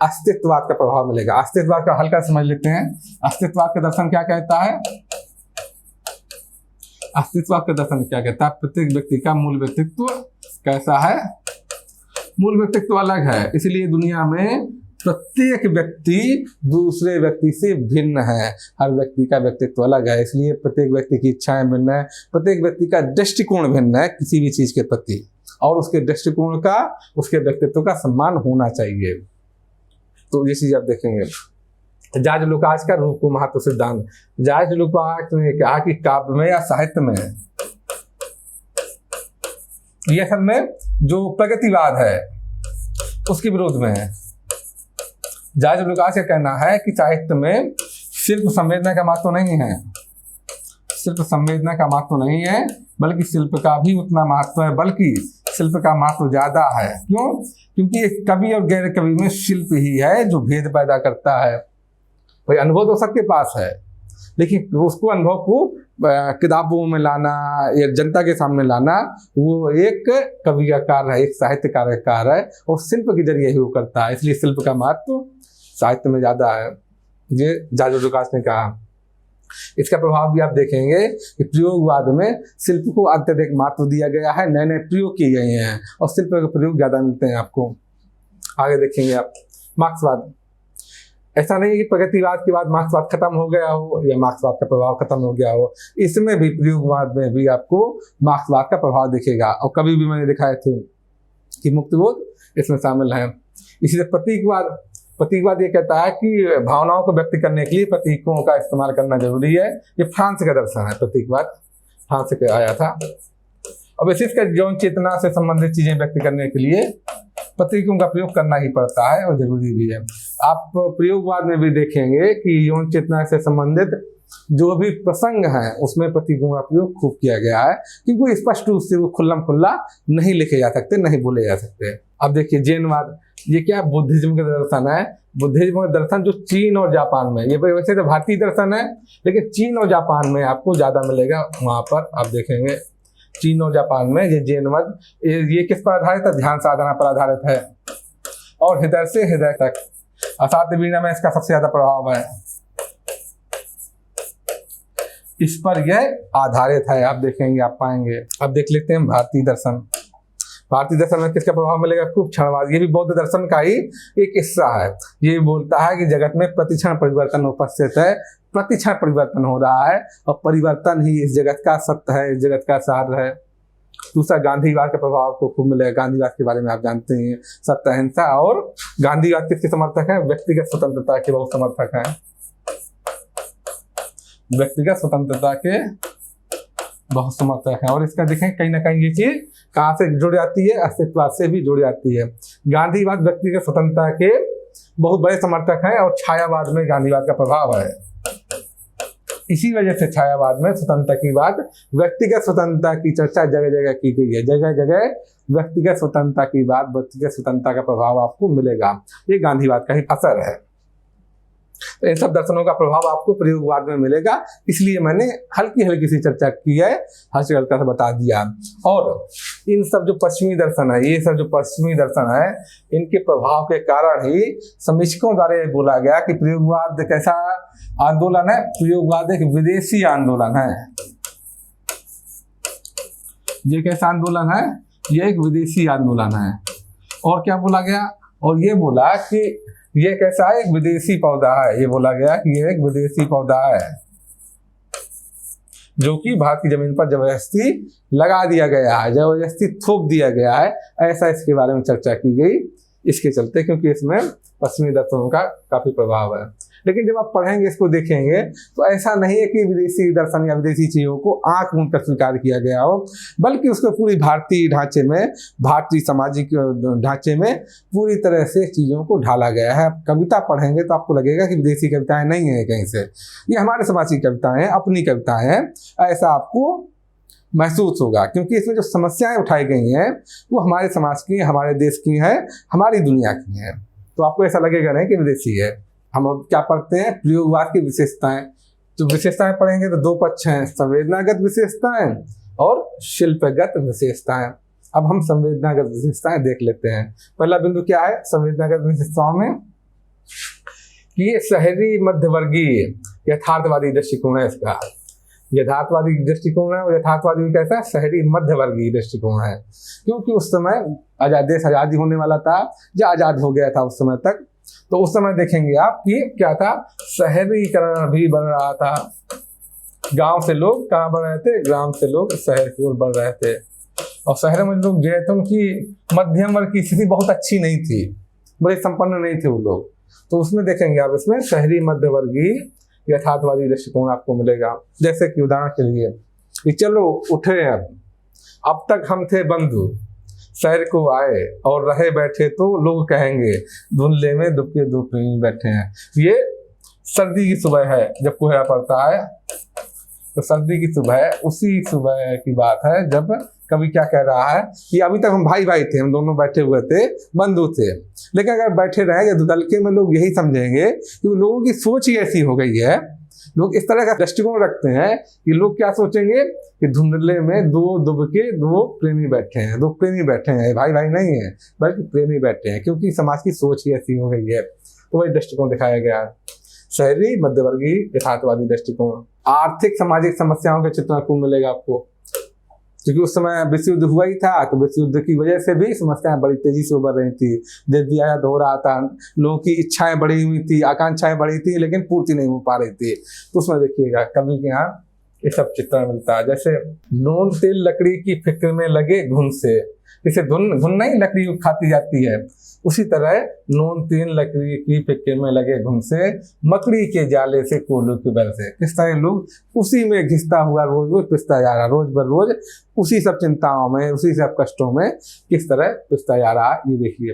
अस्तित्ववाद का प्रभाव मिलेगा। अस्तित्ववाद का हल्का समझ लेते हैं। अस्तित्ववाद का दर्शन क्या कहता है? अस्तित्ववाद का दर्शन क्या कहता है? प्रत्येक व्यक्ति का मूल व्यक्तित्व कैसा है? मूल व्यक्तित्व अलग है, इसलिए दुनिया में प्रत्येक व्यक्ति दूसरे व्यक्ति से भिन्न है। हर व्यक्ति का व्यक्तित्व अलग है, इसलिए प्रत्येक व्यक्ति की इच्छाएं भिन्न है, प्रत्येक व्यक्ति का दृष्टिकोण भिन्न है किसी भी चीज के प्रति, और उसके दृष्टिकोण का, उसके व्यक्तित्व का सम्मान होना चाहिए। तो ये चीज आप देखेंगे। जॉर्ज लुकास का रूप को महत्व सिद्धांत। जॉर्ज लुकास ने कहा कि काव्य में या साहित्य में ये सब में जो प्रगतिवाद है उसके विरोध में है। जॉर्ज लुकास का कहना है कि साहित्य में शिल्प संवेदना का महत्व नहीं है, शिल्प संवेदना का महत्व नहीं है, बल्कि शिल्प का भी उतना महत्व है, बल्कि शिल्प का महत्व ज्यादा है। क्यों? क्योंकि एक कवि और गैर कवि में शिल्प ही है जो भेद पैदा करता है। भाई अनुभव तो सबके पास है, लेकिन उसको अनुभव को किताबों में लाना या जनता के सामने लाना, वो एक कवि का कार्य है, एक साहित्यकार का कार्य है, और शिल्प के जरिए ही वो करता है। इसलिए शिल्प का महत्व साहित्य में ज्यादा है। ये जॉर्ज लुकास ने कहा। इसका प्रभाव भी आप देखेंगे कि प्रयोगवाद में शिल्प को अत्यधिक महत्व दिया गया है, नए नए प्रयोग किए गए हैं और शिल्प के प्रयोग ज्यादा मिलते हैं आपको। आगे देखेंगे आप मार्क्सवाद। ऐसा नहीं है कि प्रगतिवाद के बाद मार्क्सवाद खत्म हो गया हो या मार्क्सवाद का प्रभाव खत्म हो गया हो, इसमें भी प्रयोगवाद में भी आपको मार्क्सवाद का प्रभाव दिखेगा। और कभी भी मैंने दिखाए थे कि मुक्तबोध इसमें शामिल है। इसी तरह प्रतीकवाद। प्रतीकवाद ये कहता है कि भावनाओं को व्यक्त करने के लिए प्रतीकों का इस्तेमाल करना जरूरी है। ये फ्रांस का दर्शन है, प्रतीकवाद फ्रांस से आया था। और विशेषकर यौन चेतना से संबंधित चीजें व्यक्त करने के लिए प्रतीकों का प्रयोग करना ही पड़ता है और जरूरी भी है। आप प्रयोगवाद में भी देखेंगे कि यौन चेतना से संबंधित जो भी प्रसंग हैं उसमें प्रतीकों का प्रयोग खूब किया गया है, क्योंकि स्पष्ट रूप से वो खुल्लम खुल्ला नहीं लिखे जा सकते, नहीं बोले जा सकते। अब देखिए जैनवाद। ये क्या? बुद्धिज्म का दर्शन है। बुद्धिज्म का दर्शन जो चीन और जापान में, ये वैसे तो भारतीय दर्शन है, लेकिन चीन और जापान में आपको ज्यादा मिलेगा। वहां पर आप देखेंगे चीन और जापान में ये जैनवाद, ये किस पर आधारित है? ध्यान साधना पर आधारित है और हृदय से हृदय तक असाध्य वीणा में इसका सबसे ज्यादा प्रभाव है। इस पर यह आधारित है। आप देखेंगे, आप पाएंगे। अब देख लेते हैं भारतीय दर्शन। भारतीय दर्शन में किसका प्रभाव मिलेगा? खूब क्षणवाद। ये भी बौद्ध दर्शन का ही एक हिस्सा है। ये बोलता है कि जगत में प्रतिक्षण परिवर्तन उपस्थित है, प्रतिक्षण परिवर्तन हो रहा है और परिवर्तन ही इस जगत का सत्य है, इस जगत का सार है। दूसरा गांधीवाद का प्रभाव आपको खूब मिलेगा। गांधीवाद के बारे में आप जानते हैं, सत्य अहिंसा। और गांधीवाद किसके समर्थक है? व्यक्तिगत स्वतंत्रता के बहुत समर्थक हैं। व्यक्तिगत स्वतंत्रता के बहुत समर्थक हैं। और इसका देखें कहीं ना कहीं ये चीज कहाँ से जुड़ जाती है? अस्तित्ववाद से भी जुड़ जाती है। गांधीवाद व्यक्तिगत स्वतंत्रता के बहुत बड़े समर्थक हैं और छायावाद में गांधीवाद का प्रभाव है। इसी वजह से छायावाद में स्वतंत्रता की बात, व्यक्तिगत स्वतंत्रता की चर्चा जगह जगह की गई है। जगह जगह व्यक्तिगत स्वतंत्रता की बात, व्यक्तिगत स्वतंत्रता का प्रभाव आपको मिलेगा। ये गांधीवाद का ही असर है। तो इन सब दर्शनों का प्रभाव आपको प्रयोगवाद में मिलेगा। इसलिए मैंने हल्की हल्की सी चर्चा की है, हल्की हल्का सा बता दिया। और इन सब जो पश्चिमी दर्शन है, ये सब जो पश्चिमी दर्शन है, इनके प्रभाव के कारण ही समीक्षकों द्वारा ये बोला गया कि प्रयोगवाद कैसा आंदोलन है? प्रयोगवाद एक विदेशी आंदोलन है। ये कैसा आंदोलन है? ये एक विदेशी आंदोलन है। और क्या बोला गया? और ये बोला कि ये कैसा है? एक विदेशी पौधा है। ये बोला गया कि ये एक विदेशी पौधा है जो कि भारत की जमीन पर जबरदस्ती लगा दिया गया है, जबरदस्ती थोप दिया गया है। ऐसा इसके बारे में चर्चा की गई इसके चलते, क्योंकि इसमें पश्चिमी दर्शनों का काफी प्रभाव है। लेकिन जब आप पढ़ेंगे, इसको देखेंगे, तो ऐसा नहीं है कि विदेशी दर्शन या विदेशी चीजों को आंख मूंद कर स्वीकार किया गया हो, बल्कि उसको पूरी भारतीय ढांचे में, भारतीय सामाजिक ढांचे में पूरी तरह से चीजों को ढाला गया है। कविता पढ़ेंगे तो आपको लगेगा कि विदेशी कविताएं नहीं है कहीं से, ये हमारे समाज की कविताएं हैं, अपनी कविताएं हैं, ऐसा आपको महसूस होगा। क्योंकि इसमें जो समस्याएं उठाई गई हैं वो हमारे समाज की, हमारे देश की हैं, हमारी दुनिया की हैं। तो आपको ऐसा लगेगा नहीं कि विदेशी है। हम अब क्या पढ़ते हैं? प्रयोगवाद की विशेषताएं। तो विशेषताएं पढ़ेंगे तो दो पक्ष हैं, संवेदनागत विशेषताएं और शिल्पगत विशेषताएं। अब हम संवेदनागत विशेषताएं देख लेते हैं। पहला बिंदु क्या है संवेदनागत विशेषताओं में? कि ये शहरी मध्यवर्गीय यथार्थवादी दृष्टिकोण है। इसका यथार्थवादी दृष्टिकोण है, और यथार्थवादी कैसा है? शहरी मध्यवर्गीय दृष्टिकोण है। क्योंकि उस समय देश आजादी होने वाला था या आजाद हो गया था उस समय तक, तो उस समय देखेंगे आप कि क्या था? शहरीकरण भी बढ़ रहा था। गांव से लोग कहाँ बढ़ रहे थे? ग्राम से लोग शहर की ओर बढ़ रहे थे। और शहर में लोग जो है तो उनकी मध्यम वर्ग की स्थिति बहुत अच्छी नहीं थी, बड़े संपन्न नहीं थे वो लोग। तो उसमें देखेंगे आप, इसमें शहरी मध्यवर्गीय यथार्थवादी दृष्टिकोण आपको मिलेगा। जैसे कि उदाहरण के लिए कि चलो उठे, अब तक हम थे बंधु, शहर को आए और रहे बैठे तो लोग कहेंगे धुंधले में दुबके धूप में बैठे हैं। ये सर्दी की सुबह है जब कोहरा पड़ता है, तो सर्दी की सुबह उसी सुबह की बात है जब कवि क्या कह रहा है कि अभी तक हम भाई भाई थे, हम दोनों बैठे हुए थे, बंधु थे, लेकिन अगर बैठे रहेंगे तो हल्के में लोग यही समझेंगे कि लोगों की सोच ही ऐसी हो गई है, लोग इस तरह का दृष्टिकोण रखते हैं कि लोग क्या सोचेंगे कि धुंधले में दो प्रेमी बैठे हैं, दो प्रेमी बैठे हैं, भाई भाई नहीं है बल्कि प्रेमी बैठे हैं, क्योंकि समाज की सोच ही ऐसी हो गई है। तो वही दृष्टिकोण दिखाया गया है, शहरी मध्यवर्गीय यथार्थवादी दृष्टिकोण। आर्थिक सामाजिक समस्याओं का चित्रण खूब मिलेगा आपको, क्योंकि उस समय विश्व युद्ध हुआ ही था, तो विश्व युद्ध की वजह से भी समस्याएं बड़ी तेजी से उभर रही थी, देश भी आजाद हो रहा था, लोगों की इच्छाएं बढ़ी हुई थी, आकांक्षाएं बढ़ी थी, लेकिन पूर्ति नहीं हो पा रही थी। तो उसमें देखिएगा कवि के यहाँ ये सब चित्रण मिलता है। जैसे नून तेल लकड़ी की फिक्र में लगे घुन से, जैसे घुन नहीं लकड़ी खाती जाती है, उसी तरह नून तेल लकड़ी की फिक्र में लगे घुन से, मकड़ी के जाले से कोल्हू के बल से। किस तरह लोग उसी में घिसता हुआ रोज रोज पिसता जा रहा, रोज बर रोज उसी सब चिंताओं में, उसी सब कष्टों में किस तरह पिसता जा रहा, ये देखिए।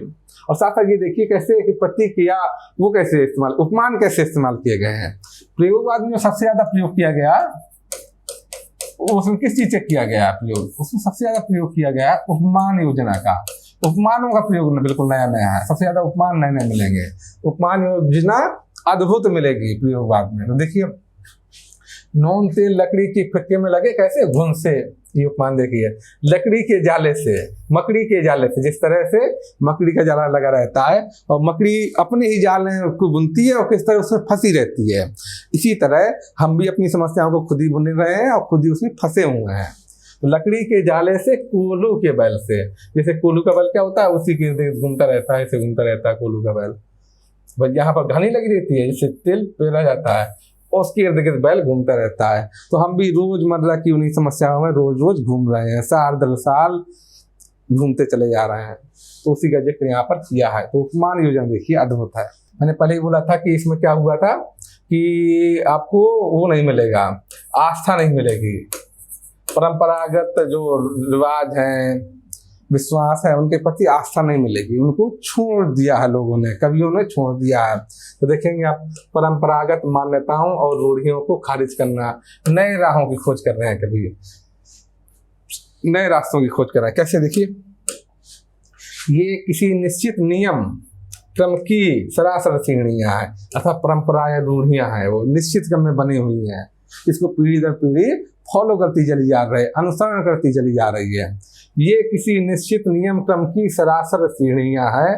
और साथ साथ ये देखिए कैसे प्रतीक या वो कैसे इस्तेमाल, उपमान कैसे इस्तेमाल किए गए हैं। प्रयोगवाद में सबसे ज्यादा प्रयोग किया गया, उसमें किस चीज से किया गया प्रयोग, उसमें सबसे ज्यादा प्रयोग किया गया उपमान योजना का। उपमानों का प्रयोग बिल्कुल नया नया है, सबसे ज्यादा उपमान नए नए मिलेंगे, उपमान योजना अद्भुत मिलेगी प्रयोगवाद में। तो देखिए नून तेल लकड़ी की फिक्के में लगे कैसे घुन से, ये उपमान देखिए, लकड़ी के जाले से, मकड़ी के जाले से, जिस तरह से मकड़ी का जाला लगा रहता है और मकड़ी अपने ही जाले को बुनती है और किस तरह उसमें फंसी रहती है, इसी तरह हम भी अपनी समस्याओं को खुद ही बुन रहे हैं और खुद ही उसमें फंसे हुए हैं। तो लकड़ी के जाले से कोल्हू के बैल से, जैसे कोल्हू का बैल क्या होता है, उसी के इर्द घूमता रहता है, ऐसे घूमता रहता है कोल्हू का बैल, बस यहाँ पर घानी लगी रहती है, जिससे तेल पेरा जाता है और उसके इर्द गिर्द बैल घूमता रहता है। तो हम भी रोजमर्रा की उन्हीं समस्याओं में रोज रोज घूम रहे हैं, साल दर साल घूमते चले जा रहे हैं। तो उसी का जिक्र यहाँ पर किया है। तो उपमान योजना देखिए अद्भुत है। मैंने पहले ही बोला था कि इसमें क्या हुआ था कि आपको वो नहीं मिलेगा, आस्था नहीं मिलेगी, परंपरागत जो रिवाज हैं, विश्वास है, उनके प्रति आस्था नहीं मिलेगी, उनको छोड़ दिया है लोगों ने, कवियों ने छोड़ दिया है। तो देखेंगे आप परंपरागत मान्यताओं और रूढ़ियों को खारिज करना, नए राहों की खोज कर रहे हैं, कभी नए रास्तों की खोज कर रहे हैं। कैसे देखिए, ये किसी निश्चित नियम क्रम की सरासर सीढ़ियां हैं, अथवा परंपरा या रूढ़ियां हैं, वो निश्चित क्रम में बनी हुई हैं, इसको पीढ़ी दर पीढ़ी फॉलो करती चली जा रही है, अनुसरण करती चली जा रही है। ये किसी निश्चित नियम क्रम की सरासर सीढ़ियां हैं,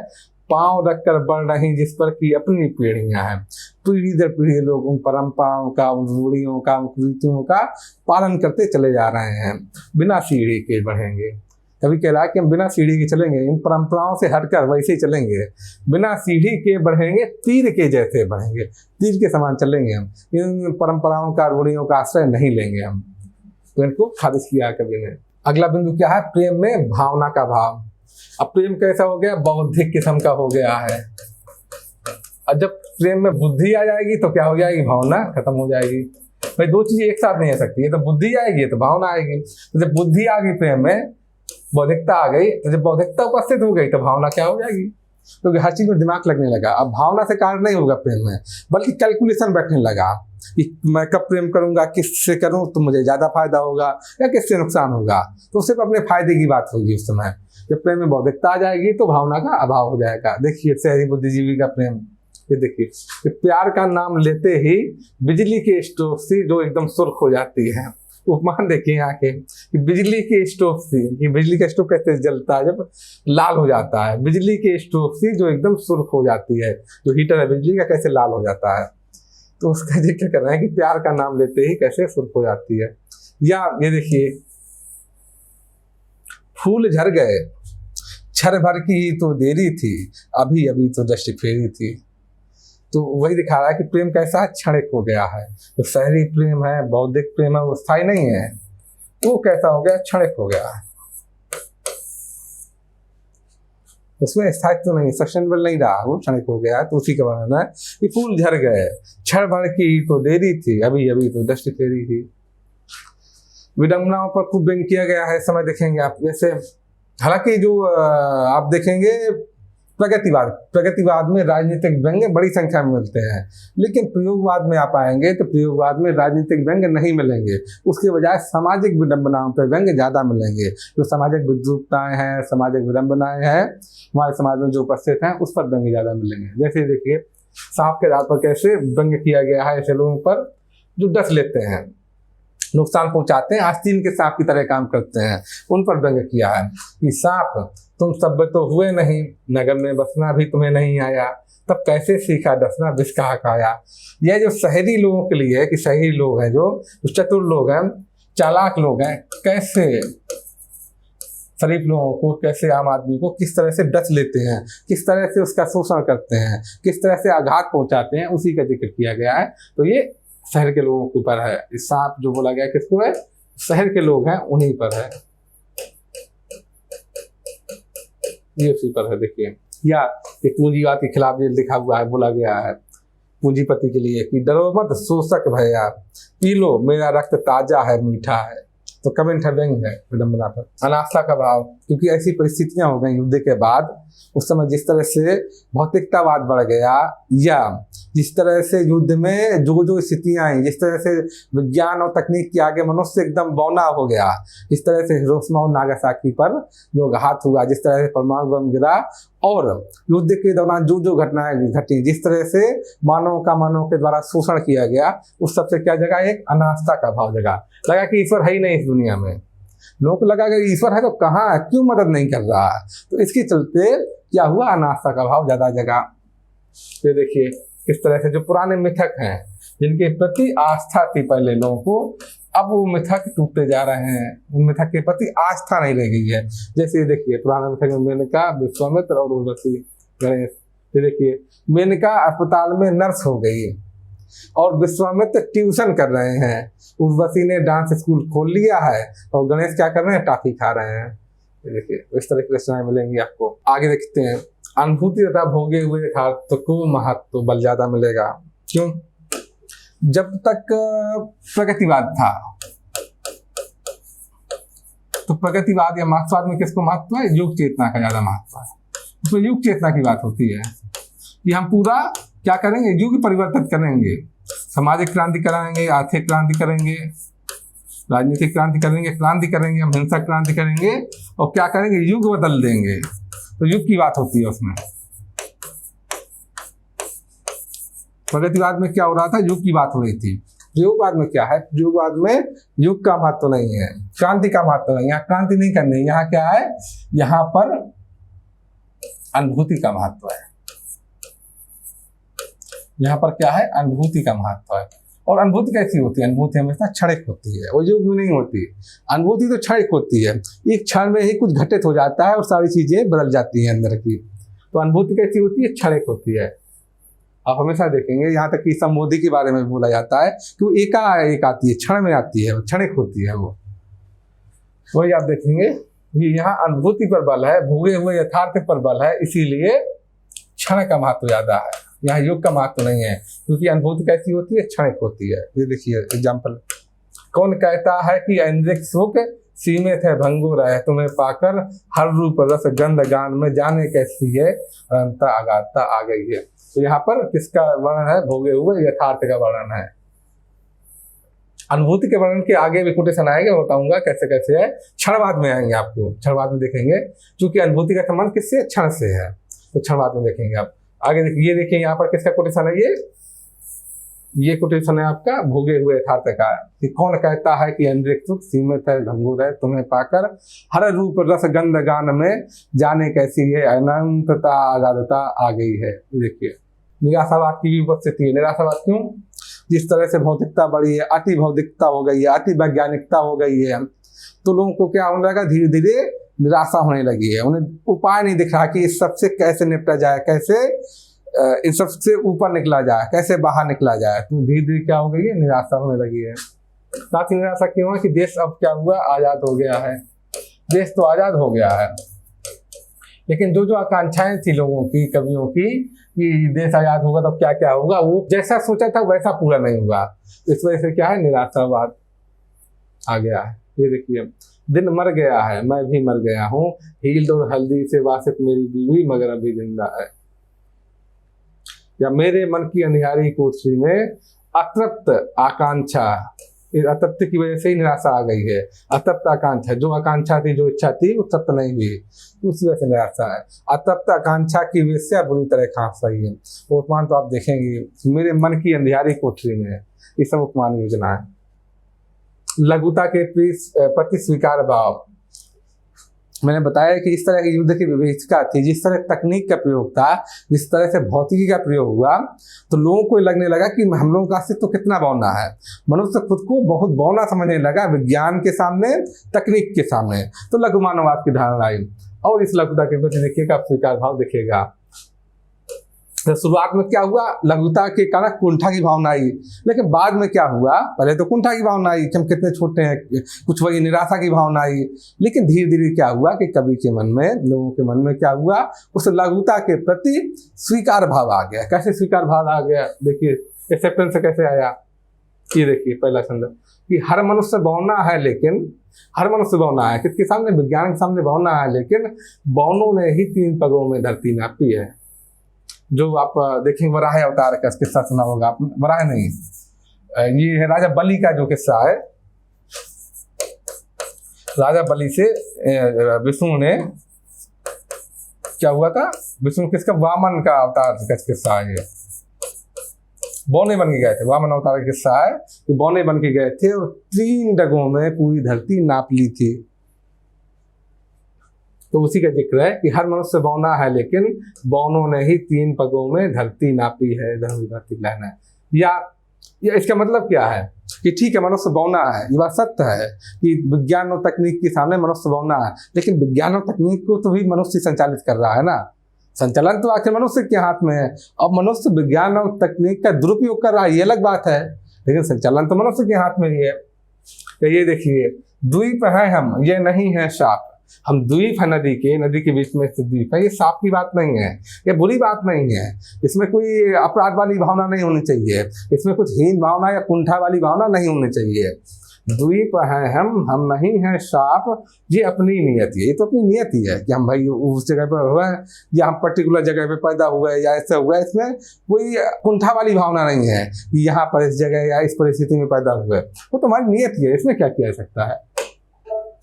पांव रखकर बढ़ रही जिस पर की अपनी पीढ़ियां हैं। पीढ़ी दर पीढ़ी लोग उन परंपराओं का, उन रूढ़ियों का, उन रीतियों का पालन करते चले जा रहे हैं, बिना सीढ़ी के बढ़ेंगे। कभी कह रहा है कि हम बिना सीढ़ी के चलेंगे, इन परंपराओं से हटकर वैसे ही चलेंगे, बिना सीढ़ी के बढ़ेंगे, तीर के जैसे बढ़ेंगे, तीर के समान चलेंगे हम, इन परंपराओं का, रूढ़ियों का आश्रय नहीं लेंगे हम। तो इनको खारिज किया कवि ने। अगला बिंदु क्या है, प्रेम में भावना का भाव। अब प्रेम कैसा हो गया, बौद्धिक किस्म का हो गया है। और जब प्रेम में बुद्धि आ जाएगी तो क्या हो जाएगी, भावना खत्म हो जाएगी। भाई दो चीजें एक साथ नहीं आ सकती, ये तो बुद्धि आएगी तो भावना आएगी। तो जब बुद्धि आ गई प्रेम में, बौद्धिकता आ गई, तो जब बौद्धिकता उपस्थित हो गई तो भावना क्या हो जाएगी, क्योंकि हर चीज में दिमाग लगने लगा। अब भावना से कार्य नहीं होगा प्रेम में, बल्कि कैलकुलेशन बैठने लगा कि मैं कब प्रेम करूंगा, किससे करूं तो मुझे ज्यादा फायदा होगा या किससे नुकसान होगा, तो सिर्फ अपने फायदे की बात होगी उस समय। जब प्रेम में बौद्धिकता आ जाएगी तो भावना का अभाव हो जाएगा। देखिए शहरी बुद्धिजीवी का प्रेम, ये देखिए, प्यार का नाम लेते ही बिजली के स्टोव से जो एकदम सुर्ख हो जाती है। उपमान देखिए यहाँ के कि बिजली के स्टोव से, कि बिजली का स्टोव कैसे जलता है जब लाल हो जाता है, बिजली के स्टोव से जो एकदम सुर्ख हो जाती है, जो हीटर है बिजली का कैसे लाल हो जाता है। तो उसका जिक्र कर रहे हैं कि प्यार का नाम लेते ही कैसे सुर्ख हो जाती है। या ये देखिए, फूल झर गए, क्षण भर की तो देरी थी, अभी अभी तो दृष्टि फेरी थी। तो वही दिखा रहा है कि प्रेम कैसा है, क्षणिक हो गया है। जो शहरी प्रेम है, बौद्धिक प्रेम है, वो स्थायी नहीं है, वो कैसा हो गया, क्षणिक हो गया है, उसमें स्थायित्व तो नहीं, सस्टेनेबल नहीं रहा, वो क्षणिक हो गया है। तो उसी का वर्णन है कि फूल झर गए, क्षण भर की तो देरी थी, अभी अभी तो दृष्टि फेरी थी। विडंबनाओं पर खूब व्यंग किया गया है, समय देखेंगे आप। जैसे हालांकि जो आप देखेंगे प्रगतिवाद, प्रगतिवाद में राजनीतिक व्यंग्य बड़ी संख्या में मिलते हैं, लेकिन प्रयोगवाद में आप आएंगे तो प्रयोगवाद में राजनीतिक व्यंग्य नहीं मिलेंगे, उसके बजाय सामाजिक विडंबनाओं पर व्यंग्य ज़्यादा मिलेंगे। जो सामाजिक विद्रूपताएँ हैं, सामाजिक विडंबनाएँ हैं, हमारे समाज में जो उपस्थित हैं, उस पर व्यंग्य ज़्यादा मिलेंगे। जैसे देखिए, सांप के आधार पर कैसे व्यंग्य किया गया है ऐसे लोगों पर जो डस लेते हैं, नुकसान पहुंचाते हैं, आस्तीन के सांप की तरह काम करते हैं, उन पर व्यंग्य किया है कि सांप तुम सभ्य तो हुए नहीं, नगर में बसना भी तुम्हें नहीं आया, तब कैसे सीखा डसना विष कहा खाया। यह जो शहरी लोगों के लिए है कि शहरी लोग हैं, जो चतुर लोग हैं, चालाक लोग हैं, कैसे शरीफ लोगों को, कैसे आम आदमी को किस तरह से डस लेते हैं, किस तरह से उसका शोषण करते हैं, किस तरह से आघात पहुंचाते हैं, उसी का जिक्र किया गया है। तो ये शहर के लोगों के ऊपर है। इस सांप जो बोला गया किसको है, शहर के लोग हैं उन्हीं पर है, ये उसी पर है। देखिए, या एक पूंजीवाद के खिलाफ ये लिखा हुआ है, बोला गया है पूंजीपति के लिए कि डरो मत शोषक भैया, पी लो मेरा रक्त ताजा है मीठा है। तो कमेंट है, व्यंग्य है विडंबना पर। अनास्था का भाव, क्योंकि ऐसी परिस्थितियां हो गई युद्ध के बाद, उस समय जिस तरह से भौतिकतावाद बढ़ गया, या जिस तरह से युद्ध में जो जो स्थितियां आई, जिस तरह से विज्ञान और तकनीक के आगे मनुष्य एकदम बौना हो गया, इस तरह से हिरोशिमा और नागासाकी पर जो घात हुआ, जिस तरह से परमाणु बम गिरा, और युद्ध के दौरान जो जो घटनाएं घटी, जिस तरह से मानव का मानव के द्वारा शोषण किया गया, उस सबसे क्या जगह, एक अनास्था का भाव जगह। लगा कि ईश्वर है ही नहीं इस दुनिया में, लोग को लगा कि ईश्वर है तो कहाँ है, क्यों मदद नहीं कर रहा है, तो इसके चलते क्या हुआ, अनास्था का भाव ज्यादा जगह। ये देखिए किस तरह से जो पुराने मिथक हैं, जिनके प्रति आस्था थी पहले लोगों को, अब वो मिथक टूटते जा रहे हैं, उन मिथक के प्रति आस्था नहीं रह गई है। जैसे ये देखिए, पुराने मिथक में मेनका, विश्वामित्र और उर्वशी, गणेश। ये देखिए, मेनका अस्पताल में नर्स हो गई और विश्वामित्र ट्यूशन कर रहे हैं, उर्वशी ने डांस स्कूल खोल लिया है, और गणेश क्या कर रहे हैं, टाफी खा रहे हैं। देखिए, इस तरह की रचनाएं मिलेंगी आपको। आगे देखते हैं, अनुभूति तथा भोगे हुए यथार्थ को महत्व बल ज्यादा मिलेगा। क्यों? जब तक प्रगतिवाद था, तो प्रगतिवाद या मार्क्सवाद में किसको महत्व है, युग चेतना का ज्यादा महत्व है। उसमें युग चेतना की बात होती है कि हम पूरा क्या करेंगे, युग परिवर्तित करेंगे, सामाजिक क्रांति कराएंगे, आर्थिक क्रांति करेंगे, राजनीतिक क्रांति करेंगे, हम हिंसक क्रांति करेंगे, और क्या करेंगे, युग बदल देंगे। तो युग की बात होती है उसमें। प्रगतिवाद में क्या हो रहा था, युग की बात हो रही थी। प्रयोगवाद में क्या है, प्रयोगवाद में युग का महत्व नहीं है, क्रांति का महत्व नहीं, यहाँ क्रांति नहीं करनी है, यहाँ क्या है, यहाँ पर अनुभूति का महत्व है। यहाँ पर क्या है, अनुभूति का महत्व है। और अनुभूति कैसी होती है, अनुभूति हमेशा क्षणिक होती है, वो युग में नहीं होती। अनुभूति तो क्षणिक होती है, एक क्षण में ही कुछ घटित हो जाता है और सारी चीजें बदल जाती हैं अंदर की। तो अनुभूति कैसी होती है, क्षणिक होती है। आप हमेशा देखेंगे, यहाँ तक कि संबोधि के बारे में बोला जाता है कि वो एक आती है, क्षण में आती है, क्षणिक होती है वो। वही आप देखेंगे कि यहाँ अनुभूति पर बल है, भोगे हुए यथार्थ पर बल है, इसीलिए क्षण का महत्व ज्यादा है, यहाँ युग का महत्व नहीं है। क्योंकि अनुभूति कैसी होती है, क्षणिक होती है। ये देखिए एग्जाम्पल, कौन कहता है कि इंद्रिय सुख सीमित है भंगुर है, तुम्हें पाकर हर रूप रस गंध गान में, जाने कैसी है अनंता अगाधता आ गई है। तो यहाँ पर किसका वर्णन है, भोगे हुए यथार्थ का वर्णन है। अनुभूति के वर्णन के आगे भी कोटेशन आएगा, बताऊंगा कैसे कैसे है, क्षणवाद में आएंगे आपको, क्षणवाद में देखेंगे, क्योंकि अनुभूति का संबंध किससे, क्षण से है, तो क्षणवाद में देखेंगे आप। आगे देखिए, ये देखिए यहाँ पर किसका कोटेशन है, ये कोटेशन है आपका भोगे हुए यथार्थ का, कि कौन कहता है कि इंद्रिय सुख सीमित है भंगुर है, तुम्हें पाकर हर रूप रस गंध गान में, जाने कैसी है अनंतता अगाधता आ गई है। देखिए निराशावाद की भी उपस्थिति है। निराशावाद क्यों, जिस तरह से भौतिकता बढ़ी है, अति भौतिकता हो गई है, अति वैज्ञानिकता हो गई है, तो लोगों को क्या होने लगा, धीरे धीरे निराशा होने लगी है। उन्हें उपाय नहीं दिख रहा कि इस सबसे कैसे निपटा जाए, कैसे इन सबसे ऊपर निकला जाए, कैसे बाहर निकला जाए। तो धीरे धीरे क्या हो गई है, निराशा होने लगी है। साथ ही निराशा क्यों है कि देश अब क्या हुआ, आजाद हो गया है, देश तो आजाद हो गया है, लेकिन जो जो आकांक्षाएं थी लोगों की, कवियों की, कि देश आजाद होगा तो क्या क्या होगा, वो जैसा सोचा था वैसा पूरा नहीं हुआ। इस वजह से क्या है, निराशावाद आ गया है। ये देखिए दिन मर गया है, मैं भी मर गया हूँ, हील और हल्दी से वासिफ मेरी बीवी मगर अभी जिंदा है। या मेरे मन की अंधियारी कोठरी में अतृप्त आकांक्षा, इस अतृप्त की वजह से ही निराशा आ गई है। अतृप्त आकांक्षा, जो आकांक्षा थी, जो इच्छा थी, वो तृप्त नहीं हुई, उस वजह से निराशा है। अतृप्त आकांक्षा की वेश्या बुरी तरह खांस रही है। वो उपमान तो आप देखेंगे, मेरे मन की अंधियारी कोठरी में, ये सब उपमान योजना है। लघुता के प्रति स्वीकार भाव, मैंने बताया कि इस तरह के युद्ध की विवेचना थी, जिस तरह तकनीक का प्रयोग था, जिस तरह से भौतिकी का प्रयोग हुआ, तो लोगों को लगने लगा कि हम लोगों का अस्तित्व कितना बौना है। मनुष्य खुद को बहुत बौना समझने लगा विज्ञान के सामने, तकनीक के सामने। तो लघु मानववाद की धारणा आई, और इस लघुता के प्रति देखिएगा स्वीकार भाव दिखेगा। तो शुरुआत में क्या हुआ, लघुता के कारण कुंठा की भावना आई, लेकिन बाद में क्या हुआ, पहले तो कुंठा की भावना आई कि हम कितने छोटे हैं, कुछ वही निराशा की भावना आई, लेकिन धीरे धीरे क्या हुआ कि कवि के मन में, लोगों के मन में क्या हुआ, उस लघुता के प्रति स्वीकार भाव आ गया। कैसे स्वीकार भाव आ गया, देखिए एक्सेप्टेंस से कैसे आया। ये देखिए पहला छंद कि हर मनुष्य बौना है, लेकिन हर मनुष्य बौना है, किसके सामने, विज्ञान के सामने बौना है, लेकिन बौनों ने ही 3 पगों में धरती नापी है। जो आप देखेंगे वराह अवतार का किस्सा सुना होगा आप, वराह नहीं, ये है राजा बलि का जो किस्सा है। राजा बलि से विष्णु ने, क्या हुआ था, विष्णु किसका, वामन का अवतार का किस्सा है। ये बौने बन के गए थे, वामन अवतार का किस्सा है कि बौने बन के गए थे और 3 डगों में पूरी धरती नाप ली थी। तो उसी का जिक्र है कि हर मनुष्य बौना है, लेकिन बौनों ने ही 3 पगों में धरती नापी है, धरती लाना है। या इसका मतलब क्या है कि ठीक है मनुष्य बौना है, ये बात सत्य है कि विज्ञान और तकनीक के सामने मनुष्य बौना है, लेकिन विज्ञान और तकनीक को तो भी मनुष्य संचालित कर रहा है ना, संचालन तो आखिर मनुष्य के हाथ में है। अब मनुष्य विज्ञान और तकनीक का दुरुपयोग कर रहा है, ये अलग बात है, लेकिन संचालन तो मनुष्य के हाथ में ही है। तो ये देखिए, द्वीप है हम, ये नहीं है शाप। हम द्वीप है नदी के बीच में स्थित द्वीप है, ये साफ की बात नहीं है, ये बुरी बात नहीं है, इसमें कोई अपराध वाली भावना नहीं होनी चाहिए, इसमें कुछ हीन भावना या कुंठा वाली भावना नहीं होनी चाहिए। द्वीप है हम नहीं है शाप, ये अपनी नियति है, ये तो अपनी नियति है कि हम भाई उस जगह पर हुए हैं या हम पर्टिकुलर जगह पे पैदा हुए हैं या ऐसा हुआ है, इसमें कोई कुंठा वाली भावना नहीं है कि यहाँ पर इस जगह या इस परिस्थिति में पैदा हुए, वो तो हमारी नियति है, इसमें क्या किया जा सकता है।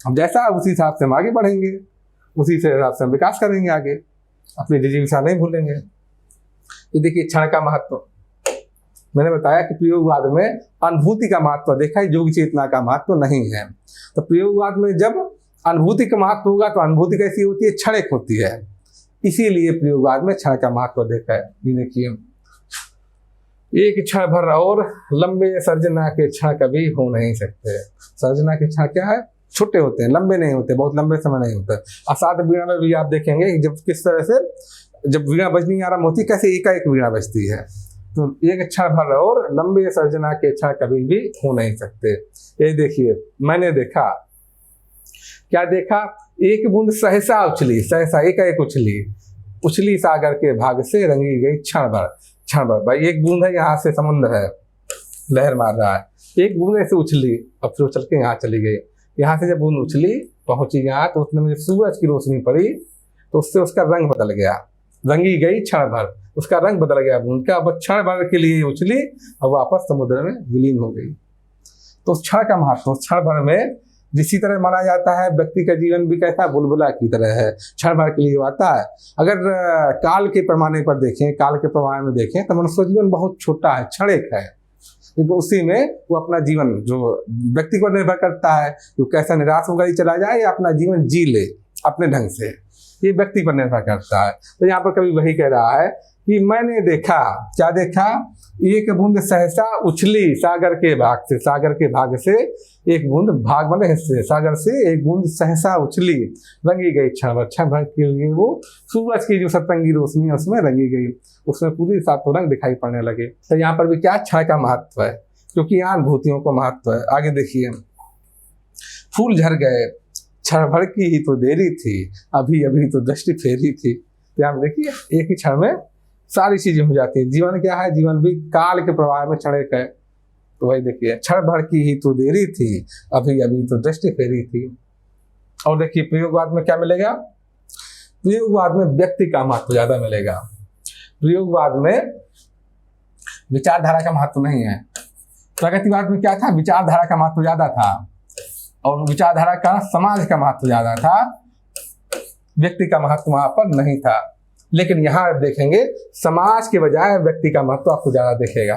हम जैसा उसी हिसाब से हम आगे बढ़ेंगे, उसी से हिसाब से हम विकास करेंगे आगे, अपनी जिज्ञासा नहीं भूलेंगे। ये देखिए क्षण का महत्व, मैंने बताया कि प्रयोगवाद में अनुभूति का महत्व देखा है, योग चेतना का महत्व नहीं है। तो प्रयोगवाद में जब अनुभूति का महत्व होगा तो अनुभूति कैसी होती है, क्षणिक होती है, इसीलिए प्रयोगवाद में क्षण का महत्व देखा है। ये देखिए, एक क्षण भर और लंबे सर्जना के क्षण कभी हो नहीं सकते। सर्जना के क्षण क्या है, छोटे होते हैं, लंबे नहीं होते, बहुत लंबे समय नहीं होता। असाध्य वीणा में भी आप देखेंगे जब किस तरह से जब वीणा बजनी आरंभ होती है, कैसे एकाएक वीणा बजती है। तो एक क्षण भर और लंबे सर्जना के क्षण कभी भी हो नहीं सकते। ये देखिए, मैंने देखा, क्या देखा, एक बूंद सहसा उछली, सहसा एकाएक उछली सागर के भाग से रंगी गई क्षण भर। भाई एक बूंद है, यहाँ से समुद्र है, लहर मार रहा है, एक बूंद ऐसे उछली, अब फिर चल के यहाँ चली गई। यहाँ से जब बूंद उछली पहुंची यहाँ, तो उसने मुझे सूरज की रोशनी पड़ी, तो उससे उसका रंग बदल गया, रंगी गई क्षण भर, उसका रंग बदल गया बूंद का। अब क्षण भर के लिए उछली और वापस समुद्र में विलीन हो गई। तो क्षण का महत्व, क्षण भर में जिसी तरह माना जाता है व्यक्ति का जीवन भी कैसा बुलबुला की तरह है, क्षण भर के लिए आता है। अगर काल के पैमाने पर देखें, काल के पैमाने में देखें तो मनुष्य जीवन बहुत छोटा है, क्षणिक है, क्योंकि उसी में वो अपना जीवन जो व्यक्ति पर निर्भर करता है, वो कैसा निराश होकर ही चला जाए या अपना जीवन जी ले अपने ढंग से, ये व्यक्ति पर निर्भर करता है। तो यहाँ पर कभी वही कह रहा है कि मैंने देखा, क्या देखा, एक बूंद सहसा उछली सागर के भाग से, सागर के भाग से एक बूंद, भाग बने हिस्से, सागर से एक बूंद सहसा उछली, रंगी गई क्षण भर के लिए वो सूरज की जो सतरंगी रोशनी है उसमें रंगी गई, उसमें पूरी सातों रंग दिखाई पड़ने लगे। तो यहाँ पर भी क्या क्षण का महत्व है, क्योंकि यहाँ अनुभूतियों का महत्व है। आगे देखिए, फूल झड़ गए, क्षण भर की ही तो देरी थी, अभी अभी तो दृष्टि फेरी थी। तो यहाँ देखिए, एक ही क्षण में सारी चीजें हो जाती है। जीवन क्या है, जीवन भी काल के प्रवाह में क्षणिक है। तो वही देखिए, क्षण भर की ही तो देरी थी, अभी अभी तो दृष्टि फेरी थी। और देखिए प्रयोगवाद में क्या मिलेगा, प्रयोगवाद में व्यक्ति का महत्व ज्यादा मिलेगा। प्रयोगवाद में विचारधारा का महत्व नहीं है। प्रगतिवाद में क्या था, विचारधारा का महत्व ज्यादा था और विचारधारा का समाज का महत्व ज्यादा था, व्यक्ति का महत्व वहां पर नहीं था। लेकिन यहां आप देखेंगे समाज के बजाय व्यक्ति का महत्व आपको ज्यादा दिखेगा।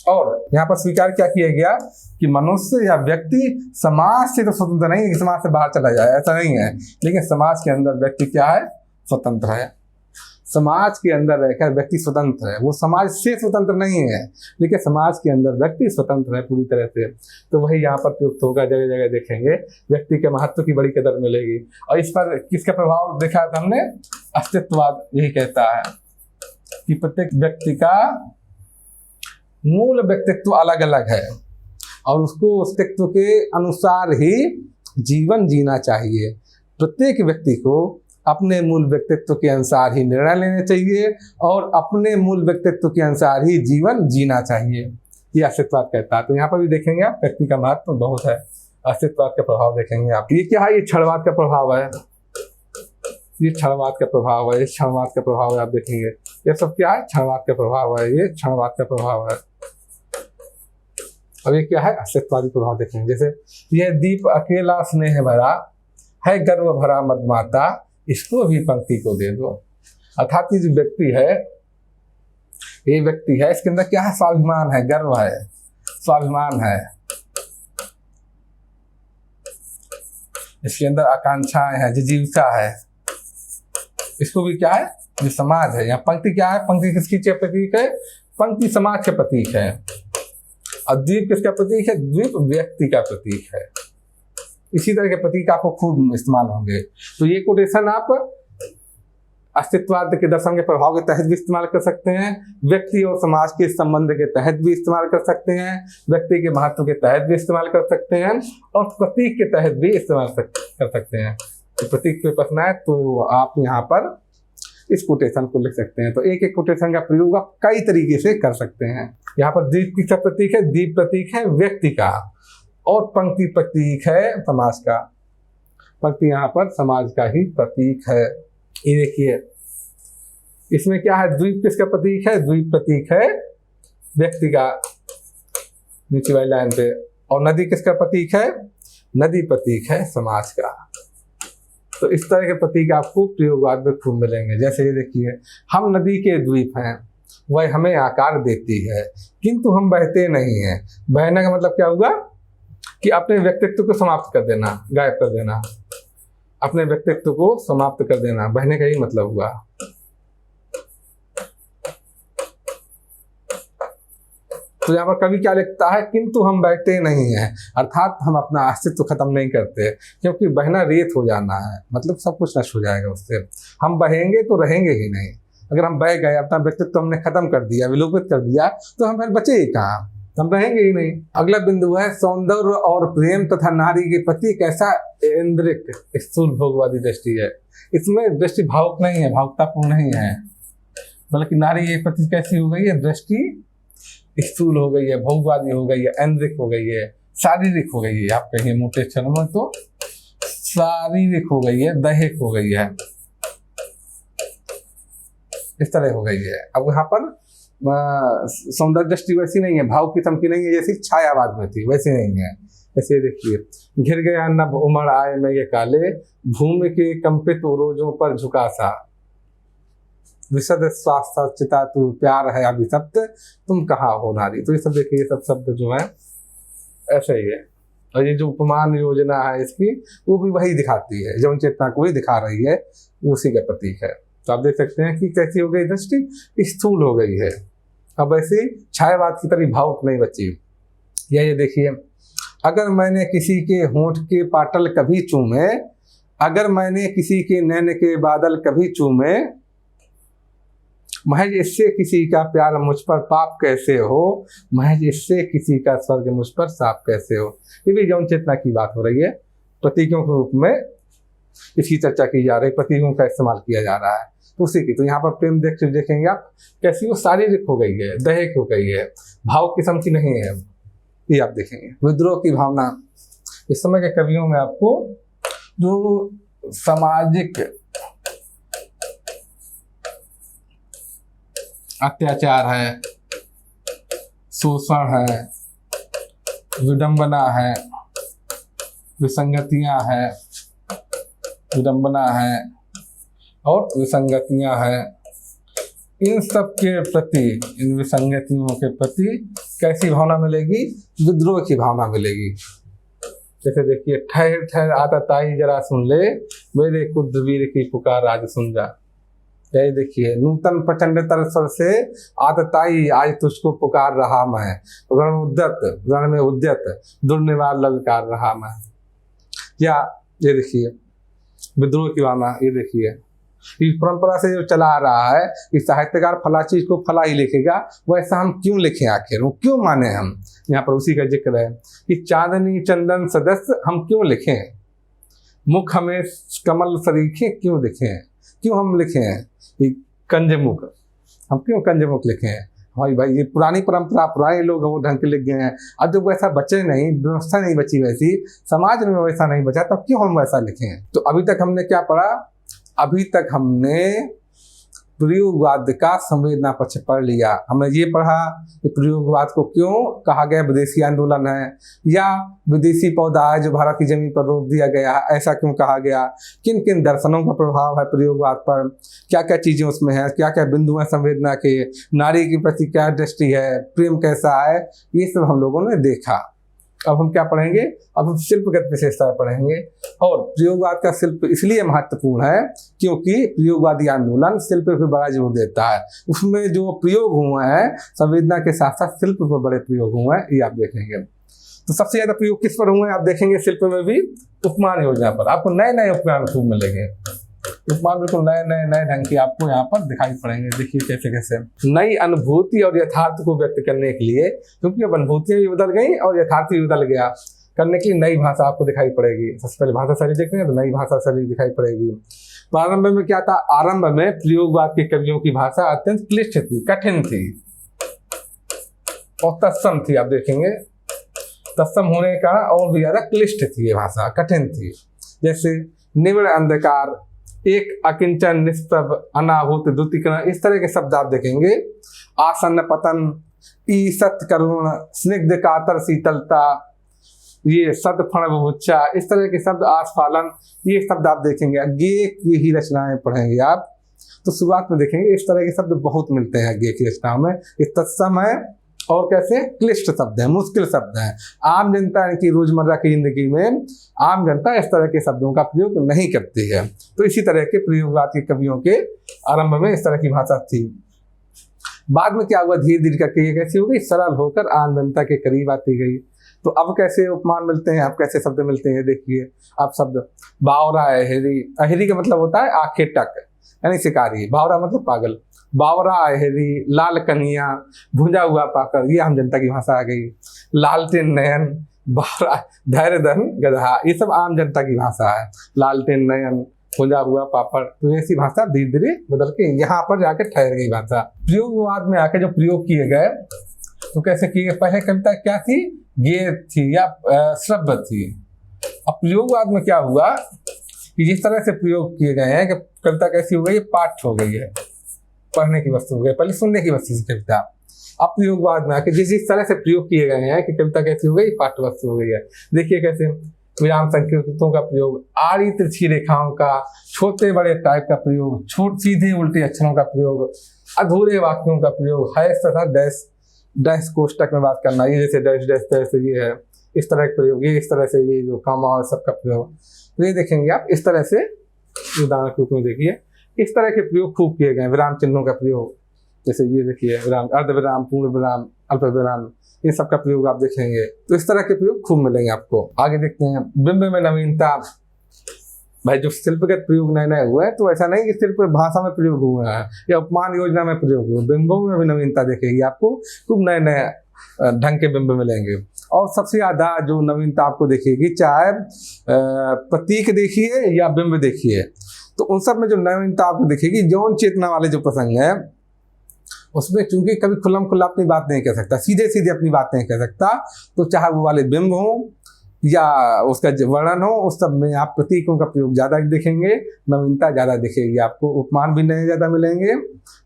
और यहाँ पर स्वीकार क्या किया गया कि मनुष्य या व्यक्ति समाज से तो स्वतंत्र नहीं है कि समाज से बाहर चला जाए, ऐसा नहीं है, लेकिन समाज के अंदर व्यक्ति क्या है, स्वतंत्र है। समाज के अंदर रहकर व्यक्ति स्वतंत्र है, वो समाज से स्वतंत्र नहीं है, लेकिन समाज के अंदर व्यक्ति स्वतंत्र है पूरी तरह से। तो वही यहाँ पर प्रयुक्त होगा, जगह जगह देखेंगे व्यक्ति के महत्व की बड़ी कदर मिलेगी। और इस पर किसका प्रभाव देखा था हमने, अस्तित्ववाद यही कहता है कि प्रत्येक व्यक्ति का मूल व्यक्तित्व अलग अलग है और उसको अस्तित्व के अनुसार ही जीवन जीना चाहिए। प्रत्येक व्यक्ति को अपने मूल व्यक्तित्व के अनुसार ही निर्णय लेने चाहिए और अपने मूल व्यक्तित्व के अनुसार ही जीवन जीना चाहिए, ये अस्तित्ववाद कहता है। तो यहाँ पर भी देखेंगे आप व्यक्ति का महत्व बहुत है। अस्तित्ववाद का प्रभाव देखेंगे आप, ये क्या है, ये क्षणवाद का प्रभाव है, ये क्षणवाद का प्रभाव है, ये क्षणवाद का प्रभाव है। आप देखेंगे ये सब क्या है, क्षणवाद का प्रभाव है, ये क्षणवाद का प्रभाव है। अब ये क्या है, अस्तित्ववादी प्रभाव देखेंगे। जैसे यह दीप अकेला स्नेह भरा है, गर्व भरा मदमाता, इसको भी पंक्ति को दे दो। अर्थात ये जो व्यक्ति है, ये व्यक्ति है, इसके अंदर क्या है, स्वाभिमान है, गर्व है, स्वाभिमान है, इसके अंदर आकांक्षाएं हैं, जिजीविका है। इसको भी क्या है, जो समाज है। यहाँ पंक्ति क्या है, पंक्ति किसकी प्रतीक है, पंक्ति समाज के प्रतीक है। और द्वीप किसका प्रतीक है, द्वीप व्यक्ति का प्रतीक है। इसी तरह के प्रतीक आपको खूब इस्तेमाल होंगे। तो ये कोटेशन आप अस्तित्ववाद के दर्शन के प्रभाव के तहत भी इस्तेमाल कर सकते हैं, व्यक्ति और समाज के संबंध के तहत भी इस्तेमाल कर सकते हैं, व्यक्ति के महत्व के तहत भी इस्तेमाल कर सकते हैं और प्रतीक के तहत भी इस्तेमाल कर सकते हैं। तो प्रतीक पे पढ़ना है तो आप यहाँ पर इस कोटेशन को लिख सकते हैं। तो एक एक कोटेशन का प्रयोग आप कई तरीके से कर सकते हैं। यहाँ पर दीप किसका प्रतीक है, दीप प्रतीक है व्यक्ति का और पंक्ति प्रतीक है समाज का। पंक्ति यहाँ पर समाज का ही प्रतीक है। ये देखिए इसमें क्या है, द्वीप किसका प्रतीक है, द्वीप प्रतीक है व्यक्ति का नीचे वाली लाइन पे। और नदी किसका प्रतीक है, नदी प्रतीक है समाज का। तो इस तरह के प्रतीक आपको प्रयोगवाद में खूब मिलेंगे। जैसे ये देखिए, हम नदी के द्वीप हैं, वह हमें आकार देती है किंतु हम बहते नहीं हैं। बहने का मतलब क्या हुआ कि अपने व्यक्तित्व को समाप्त कर देना, गायब कर देना, अपने व्यक्तित्व को समाप्त कर देना, बहने का ही मतलब हुआ। तो यहाँ पर कवि क्या लिखता है, किंतु हम बहते नहीं हैं, अर्थात हम अपना अस्तित्व खत्म नहीं करते, क्योंकि बहना रेत हो जाना है, मतलब सब कुछ नष्ट हो जाएगा उससे। हम बहेंगे तो रहेंगे ही नहीं। अगर हम बह गए, अपना व्यक्तित्व हमने खत्म कर दिया, विलोपित कर दिया, तो हम फिर बचे ही कहाँ, हम रहेंगे ही नहीं। अगला बिंदु है सौंदर्य और प्रेम तथा नारी के प्रति कैसा इंद्रिक स्थूल भोगवादी दृष्टि है। इसमें दृष्टि भावुक नहीं है, भावुकतापूर्ण नहीं है, बल्कि नारी के प्रति कैसी हो गई है, दृष्टि स्थूल हो गई है, भोगवादी हो गई है, ऐन्द्रिक हो गई है, शारीरिक हो गई है। आप कहिए मोटे अक्षरों में तो शारीरिक हो गई है, दैहिक हो गई है, इस तरह हो गई है। अब यहाँ पर सौंदर्य दृष्टि वैसी नहीं है, भाव किस्म की नहीं है जैसी छायावाद में थी, वैसी नहीं है। ऐसे देखिए, घिर गया नभ उमड़ आए में ये काले, भूमि के कंपित उरोजों पर झुका सा, विशद स्वास्थ्य चिता तू प्यार है अभिशप्त, तुम कहाँ हो नारी। तो ये सब देखिए, ये सब शब्द जो है ऐसे ही है। और ये जो उपमान योजना है इसकी, वो भी वही दिखाती है, जौन चेतना को ही दिखा रही है, उसी का प्रतीक है। तो आप देख सकते हैं कि कैसी हो गई दृष्टि, स्थूल हो गई है। अब ऐसी छायावाद की तरह भावुक नहीं बची। ये देखिए, अगर मैंने किसी के होंठ के पाटल कभी चूमे, अगर मैंने किसी के नैन के बादल कभी चूमे, महज इससे किसी का प्यार मुझ पर पाप कैसे हो, महज इससे किसी का स्वर्ग मुझ पर साप कैसे हो। ये भी यौन चेतना की बात हो रही है, प्रतीकों के रूप में इसकी चर्चा की जा रही है, प्रतीकों का इस्तेमाल किया जा रहा है। तो उसी की, तो यहाँ पर प्रेम देखेंगे आप कैसी वो शारीरिक हो गई है, दैहिक हो गई है, भाव किस्म की नहीं है। ये आप देखेंगे विद्रोह की भावना। इस समय के कवियों में आपको जो सामाजिक अत्याचार है, शोषण है, विडंबना है, विसंगतियां हैं, विडंबना है और विसंगतियां हैं, इन सब के प्रति, इन विसंगतियों के प्रति कैसी भावना मिलेगी? विद्रोह की भावना मिलेगी। जैसे देखिए, ठहर ठहर आतताई जरा सुन ले, मेरे कुद्रवीर की पुकार आज सुन जा। यही देखिए, नूतन प्रचंड स्वर से आतताई आज तुझको पुकार रहा मैं, रण में उद्यत दुर्निवार ललकार रहा मैं। या ये देखिए विद्रोह की भावना, ये देखिए इस परंपरा से जो चला आ रहा है कि साहित्यकार फला चीज को फला ही लिखेगा, वैसा हम क्यों लिखें? आखिर वो क्यों माने? हम यहाँ पर उसी का जिक्र है कि चांदनी चंदन सदस्य हम क्यों लिखें, मुख हमें कमल सरीखे क्यों लिखें, क्यों हम लिखें कि कंजमुख, हम क्यों कंजमुख लिखें? भाई ये पुरानी परंपरा, पुराने लोग वो ढंग के लिख गए हैं। अब जब वैसा बचे नहीं, व्यवस्था नहीं बची वैसी, समाज में वैसा नहीं बचा, तब क्यों हम वैसा लिखें? तो अभी तक हमने क्या पढ़ा? अभी तक हमने प्रयोगवाद का संवेदना पक्ष पढ़ लिया। हमने ये पढ़ा कि प्रयोगवाद को क्यों कहा गया विदेशी आंदोलन है, या विदेशी पौधा है जो भारत की जमीन पर रोक दिया गया, ऐसा क्यों कहा गया, किन किन दर्शनों का प्रभाव है प्रयोगवाद पर, क्या क्या चीजें उसमें हैं, क्या क्या बिंदु हैं संवेदना के, नारी के प्रति क्या दृष्टि है, प्रेम कैसा है, ये सब हम लोगों ने देखा। अब हम क्या पढ़ेंगे? अब हम शिल्पगत विशेषता पढ़ेंगे। और प्रयोगवाद का शिल्प इसलिए महत्वपूर्ण है क्योंकि प्रयोगवादी आंदोलन शिल्प पर बड़ा जोर देता है। उसमें जो प्रयोग हुए हैं संवेदना के साथ साथ शिल्प पर बड़े प्रयोग हुए हैं, ये आप देखेंगे। तो सबसे ज्यादा प्रयोग किस पर हुए हैं आप देखेंगे? शिल्प में भी उपमान योजना पर आपको नए नए उपमान खूब मिलेंगे। उपमान बिल्कुल नए ढंग के आपको यहाँ पर दिखाई पड़ेंगे। देखिए कैसे कैसे नई अनुभूति और यथार्थ को व्यक्त करने के लिए, क्योंकि अब अनुभूतियां भी बदल गई और यथार्थ भी बदल गया, करने के लिए नई भाषा आपको दिखाई पड़ेगी। सबसे पहले भाषा शैली देखेंगे तो नई भाषा शैली दिखाई पड़ेगी। प्रारंभ में क्या था? आरंभ में प्रयोगवाद के कवियों की भाषा अत्यंत क्लिष्ट थी, कठिन थी और तत्सम थी। आप देखेंगे तत्सम होने का और भी ज्यादा क्लिष्ट थी, ये भाषा कठिन थी। जैसे निविड़ अंधकार, एक अकिंचन निष्प्रभ अनाभूत द्युतिकरण, इस तरह के शब्द आप देखेंगे। आसन्न पतन, ईसत करुण, स्निग्ध कातर शीतलता, ये सद फण बुभुक्षा, इस तरह के शब्द, आस्फालन, ये शब्द आप देखेंगे। अज्ञेय की ही रचनाएं पढ़ेंगे आप तो शुरुआत में देखेंगे इस तरह के शब्द बहुत मिलते हैं अज्ञेय की रचनाओं में। ये तत्सम है और कैसे क्लिष्ट शब्द है, मुश्किल शब्द है। आम जनता की रोजमर्रा की जिंदगी में आम जनता इस तरह के शब्दों का प्रयोग नहीं करती है। तो इसी तरह के प्रयोगवाद के कवियों के आरंभ में इस तरह की भाषा थी। बाद में क्या हुआ? धीरे धीरे करके ये कैसी हो गई? सरल होकर आम जनता के करीब आती गई। तो अब कैसे उपमान मिलते हैं, अब कैसे शब्द मिलते हैं? देखिए अब शब्द बावरा, अहेरी। अहेरी का मतलब होता है आंखें टक, यानी शिकारी। बावरा मतलब पागल। बावरा, अहेरी, लाल कन्हैया, भुंजा हुआ पाकर, ये आम जनता की भाषा आ गई। लालटेन नयन, बावरा, धैर्य धन गधा, ये सब आम जनता की भाषा है। लालटेन नयन, भुंजा हुआ पापड़, तो ऐसी भाषा धीरे धीरे बदल के यहाँ पर जाकर ठहर गई भाषा। प्रयोगवाद में आके जो प्रयोग किए गए तो कैसे किए? पहले कविता क्या थी? गेय थी या श्रव्य थी। अब प्रयोगवाद में क्या हुआ कि जिस तरह से प्रयोग किए गए हैं कि कविता कैसी हो गई? पाठ्य हो गई है, पढ़ने की वस्तु हो गई, पहले सुनने की वस्तु थी कविता। अब प्रयोगवाद में आके जिस तरह से प्रयोग किए गए हैं कि कविता कैसी हो गई? पाठ्य वस्तु हो गई है। देखिए कैसे विराम संकेतों का प्रयोग, आड़ी तिरछी रेखाओं का, छोटे बड़े टाइप का प्रयोग, सीधे उल्टे अक्षरों का प्रयोग, अधूरे वाक्यों का प्रयोग, हैश तथा डैश, डैश कोष्टक में बात करना, ये जैसे डैश डैश डैश ये है, इस तरह के प्रयोग, ये इस तरह से ये जो कामा और सबका प्रयोग, तो ये देखेंगे आप इस तरह से। उदाहरण के रूप में देखिए इस तरह के प्रयोग खूब किए गए। विराम चिन्हों का प्रयोग, जैसे ये देखिए विराम, अर्ध विराम, पूर्ण विराम, अल्प विराम, ये सब का प्रयोग आप देखेंगे। तो इस तरह के प्रयोग खूब मिलेंगे आपको। आगे देखते हैं बिंब में नवीनता। भाई जो शिल्पगत प्रयोग नए नए हुए हैं तो ऐसा नहीं कि सिर्फ भाषा में प्रयोग हुए हैं या उपमान योजना में प्रयोग हुए, बिंबों में भी नवीनता देखेगी आपको। खूब नए नए ढंग के बिंब मिलेंगे। और सबसे ज्यादा जो नवीनता आपको देखेगी, चाहे प्रतीक देखिए या बिंब देखिए, तो उन सब में जो नवीनता आपको दिखेगी, यौन चेतना वाले जो प्रसंग है उसमें चूंकि कभी खुल्लम खुल्ला अपनी बात नहीं कह सकता, सीधे सीधे अपनी बात नहीं कह सकता, तो चाहे वो वाले बिंब हो या उसका वर्णन हो, उस सब में आप प्रतीकों का प्रयोग ज़्यादा देखेंगे, नवीनता ज़्यादा दिखेगी आपको, उपमान भी नए ज़्यादा मिलेंगे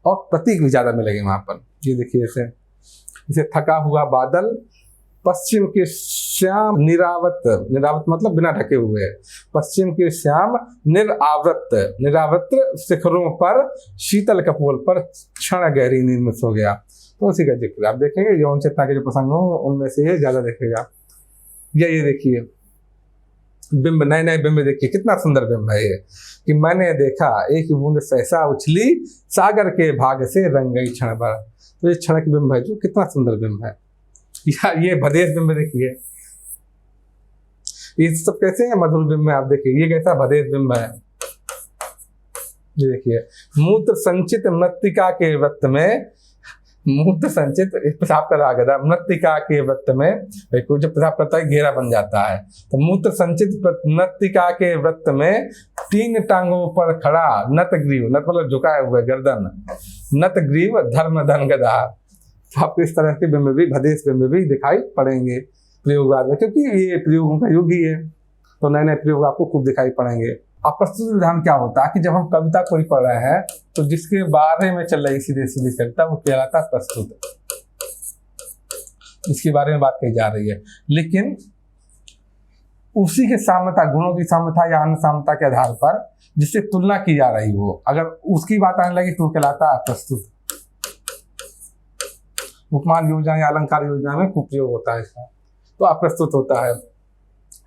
और प्रतीक भी ज़्यादा मिलेंगे वहाँ पर। ये देखिए इसे थका हुआ बादल, पश्चिम के श्याम निरावत, निरावत मतलब बिना ढके हुए, पश्चिम के श्याम निरावृत, निरावृत शिखरों पर शीतल कपोल पर क्षण गहरी नींद में सो गया। तो उसी का जिक्र आप देखेंगे, यौन चेतना के जो प्रसंग हो उनमें से ये ज्यादा देखेगा। ये देखिए बिंब, नए नए बिंब देखिए, कितना सुंदर बिंब है ये, कि मैंने देखा एक बूंद सहसा उछली, सागर के भाग से रंग गई क्षण भर। तो ये क्षण की बिंब है जो कितना सुंदर बिंब है। या ये भदेश बिंब देखिए, ये सब कैसे है मधुर बिंब है, आप देखिए ये कैसा भदेश बिंब है। ये देखिए मूत्र संचित मृत्तिका के वृत्त में, मूत्र संचित पेशाब कर रहा गधा, मृत्तिका के वृत्त में, जब पेशाब करता है घेरा बन जाता है, तो मूत्र संचित मृत्तिका के वृत्त में तीन टांगों पर खड़ा नतग्रीव, नत मतलब झुकाए हुए गर्दन, नतग्रीव धर्म धन गधा। आपको इस तरह के बिंब भी, भदेश बिंब भी दिखाई पड़ेंगे प्रयोगवाद में, क्योंकि ये प्रयोगों का युग ही है, तो नए नए प्रयोग आपको खूब दिखाई पड़ेंगे। अब प्रस्तुत विधान क्या होता है कि जब हम कविता कोई पढ़ रहे हैं तो जिसके बारे में चल रही सीधे सीधे कविता वो कहलाता है प्रस्तुत, इसके बारे में बात कही जा रही है, लेकिन उसी के साम्यता, गुणों की साम्यता या अन्य साम्यता के आधार पर जिससे तुलना की जा रही हो, अगर उसकी बात आने लगी तो कहलाता है प्रस्तुत। उपमान योजना या अलंकार योजना में खूब प्रयोग होता है इसका, तो अप्रस्तुत होता है।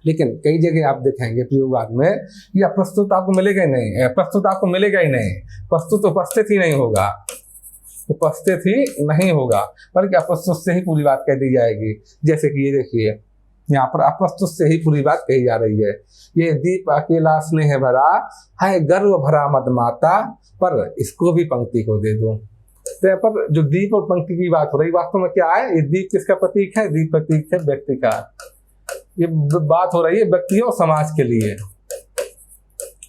लेकिन कई जगह आप देखेंगे प्रयोगवाद में ये अप्रस्तुत आपको मिलेगा ही नहीं, प्रस्तुत आपको मिलेगा ही नहीं, प्रस्तुत उपस्थित ही नहीं होगा, उपस्थित ही नहीं होगा, बल्कि अप्रस्तुत से ही पूरी बात कह दी जाएगी। जैसे कि ये देखिए यहाँ पर अप्रस्तुत से ही पूरी बात कही जा रही है। ये दीप अकेला स्नेह भरा है, गर्व भरा मद माता, पर इसको भी पंक्ति को दे दो। तो यहाँ पर जो दीप और पंक्ति की बात हो रही, वास्तव में क्या है, ये दीप किसका प्रतीक है, दीप प्रतीक है व्यक्ति का। ये बात हो रही है व्यक्ति और समाज के लिए,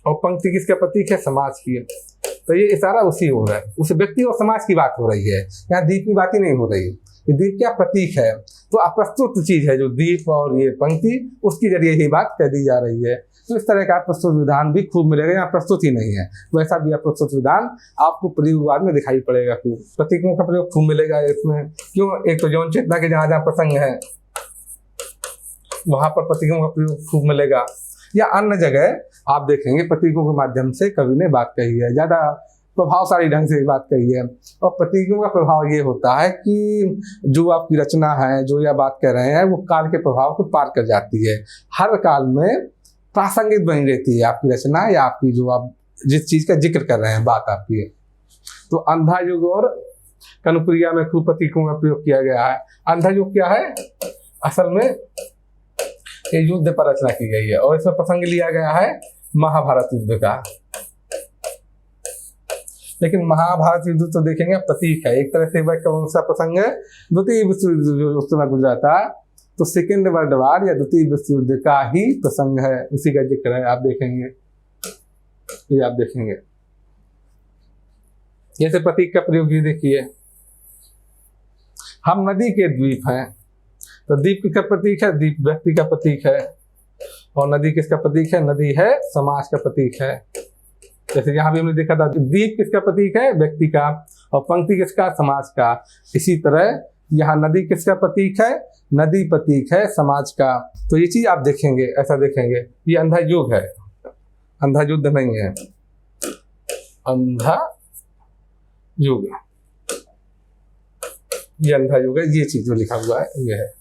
और पंक्ति किसका प्रतीक है, समाज की। तो ये इशारा उसी हो रहा है, उस व्यक्ति और समाज की बात हो रही है, यहाँ दीप की बात ही नहीं हो रही। ये दीप क्या प्रतीक है, तो अप्रस्तुत चीज है जो दीप और ये पंक्ति, उसकी जरिए ही बात कह दी जा रही है। तो इस तरह का प्रस्तुत विधान भी खूब मिलेगा, यहाँ प्रस्तुत ही नहीं है, वैसा भी अप्रस्तुत विधान आपको प्रयोगवाद में दिखाई पड़ेगा। खूब प्रतीकों का प्रयोग खूब मिलेगा इसमें। क्यों, एक तो यौन चेतना के जहाँ जहाँ प्रसंग है वहां पर प्रतीकों का प्रयोग खूब मिलेगा, या अन्य जगह आप देखेंगे प्रतीकों के माध्यम से कवि ने बात कही है, ज्यादा प्रभावशाली ढंग से बात कही है। और प्रतीकों का प्रभाव ये होता है कि जो आपकी रचना है, जो यह बात कह रहे हैं, वो काल के प्रभाव को पार कर जाती है, हर काल में प्रासंगिक बनी रहती है आपकी रचना, या आपकी जो आप जिस चीज का जिक्र कर रहे हैं बात आपकी है। तो अंधा युग और कनुप्रिया में खूब प्रतीकों का प्रयोग किया गया है। अंधा युग क्या है, असल में ये युद्ध पर रचना की गई है, और इसमें प्रसंग लिया गया है महाभारत युद्ध का। लेकिन महाभारत युद्ध तो देखेंगे प्रतीक है, एक तरह से वह कौन सा प्रसंग है, द्वितीय विश्व युद्ध जो उस समय गुजरा था, तो सेकेंड वर्ल्ड वार या द्वितीय विश्व युद्ध का ही प्रसंग है, उसी का जिक्र है। आप देखेंगे, ये आप देखेंगे जैसे प्रतीक का प्रयोग ये देखिए, हम नदी के द्वीप हैं, तो द्वीप किसका प्रतीक है, द्वीप व्यक्ति का प्रतीक है, और नदी किसका प्रतीक है, नदी है समाज का प्रतीक है। जैसे यहाँ भी हमने देखा था, द्वीप किसका प्रतीक है, व्यक्ति का, और पंक्ति किसका, समाज का। इसी तरह यहाँ नदी किसका प्रतीक है, नदी प्रतीक है समाज का। तो ये चीज आप देखेंगे, ऐसा देखेंगे। ये अंधा युग है, अंधा युद्ध नहीं है, अंधा युग, ये अंधा युग है। ये चीज जो लिखा हुआ है ये है।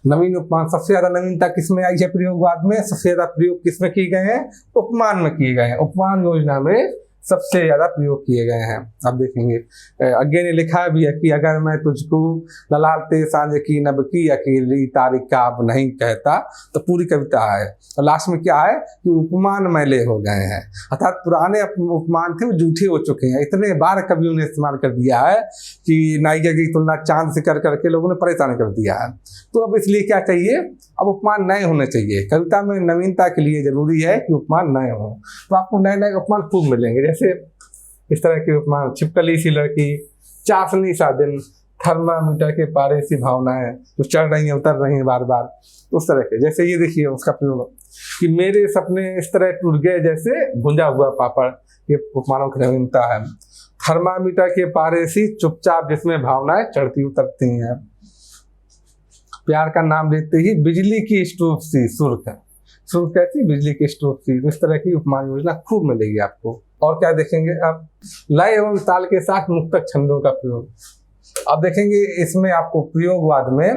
नवीन उपमान, सबसे ज्यादा नवीनता किसमें आई है प्रयोगवाद में, सबसे ज्यादा प्रयोग किसमें किए गए हैं, उपमान में किए गए हैं। उपमान योजना में सबसे ज्यादा प्रयोग किए गए हैं। आप देखेंगे आगे ने लिखा भी है कि अगर मैं तुझको ललाटे सांझ की नब की अकेली तारिका अब नहीं कहता, तो पूरी कविता है। और लास्ट में क्या है कि उपमान मैले हो गए हैं, अर्थात पुराने उपमान थे वो झूठे हो चुके हैं। इतने बार कवियों ने इस्तेमाल कर दिया है कि नायिका की तुलना चांद से कर करके लोगों ने परेशान कर दिया है। तो अब इसलिए क्या चाहिए, अब उपमान नए होने चाहिए। कविता में नवीनता के लिए जरूरी है कि उपमान नए हों, तो आपको नए नए उपमान खूब मिलेंगे। जैसे इस तरह के उपमान, छिपकली सी लड़की, चाशनी सा दिन, थर्मामीटर के पारे सी भावनाएं जो चढ़ रही हैं उतर रही हैं बार बार, उस तरह के। जैसे ये देखिए उसका प्रयोग कि मेरे सपने इस तरह टूट गए जैसे भुंजा हुआ पापड़, ये उपमानों की नवीनता है। थर्मामीटर के पारे सी चुपचाप जिसमें भावनाएं चढ़ती उतरती हैं। प्यार का नाम लेते ही बिजली की स्टोव सी सुर्ख है। सुर्ख कैसी? बिजली की स्टोव सी। इस तरह की उपमान योजना खूब मिलेगी आपको। और क्या देखेंगे अब? लय एवं ताल के साथ मुक्तक छंदों का प्रयोग। अब देखेंगे इसमें आपको प्रयोगवाद में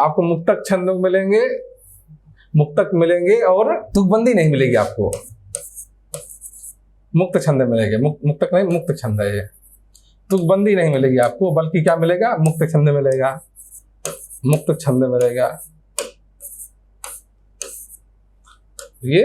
आपको मुक्तक छंद मिलेंगे, मुक्तक मिलेंगे और तुकबंदी नहीं मिलेगी आपको। मुक्त छंद मिलेंगे, मुक्तक नहीं, मुक्त छंद है ये। तुकबंदी नहीं मिलेगी आपको, बल्कि क्या मिलेगा? मुक्त छंद मिलेगा, मुक्त छंद मिलेगा। ये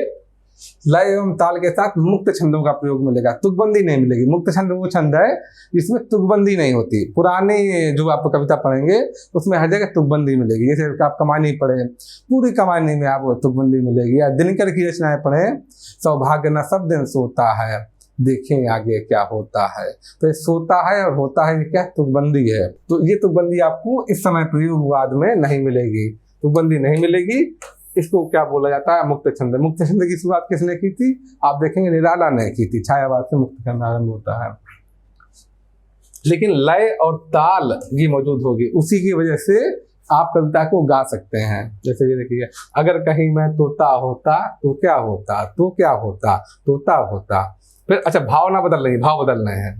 लय एवं ताल के साथ मुक्त छंदों का प्रयोग मिलेगा, तुकबंदी नहीं मिलेगी। मुक्त छंद वो छंद है जिसमें तुकबंदी नहीं होती। पुराने जो आप कविता पढ़ेंगे उसमें हर जगह तुकबंदी मिलेगी। जैसे आप कमानी पढ़े, पूरी कमानी में आपको तुकबंदी मिलेगी। या दिनकर की रचनाएं पढ़े, सौभाग्य न सब दिन सोता है, देखें आगे क्या होता है। तो ये सोता है और होता है, ये क्या? तुकबंदी है। तो ये तुकबंदी आपको इस समय प्रयोगवाद में नहीं मिलेगी, तुकबंदी नहीं मिलेगी। इसको क्या बोला जाता है? मुक्त छंद। मुक्त छंद की शुरुआत किसने की थी? आप देखेंगे निराला ने की थी। छायावाद से मुक्त करना आरंभ होता है, लेकिन लय और ताल ये मौजूद होगी, उसी की वजह से आप कविता को गा सकते हैं। जैसे ये देखिए, अगर कहीं मैं तोता होता तो क्या होता, तो क्या होता, तोता होता। फिर अच्छा, भाव ना बदल रही, भाव बदल रहे हैं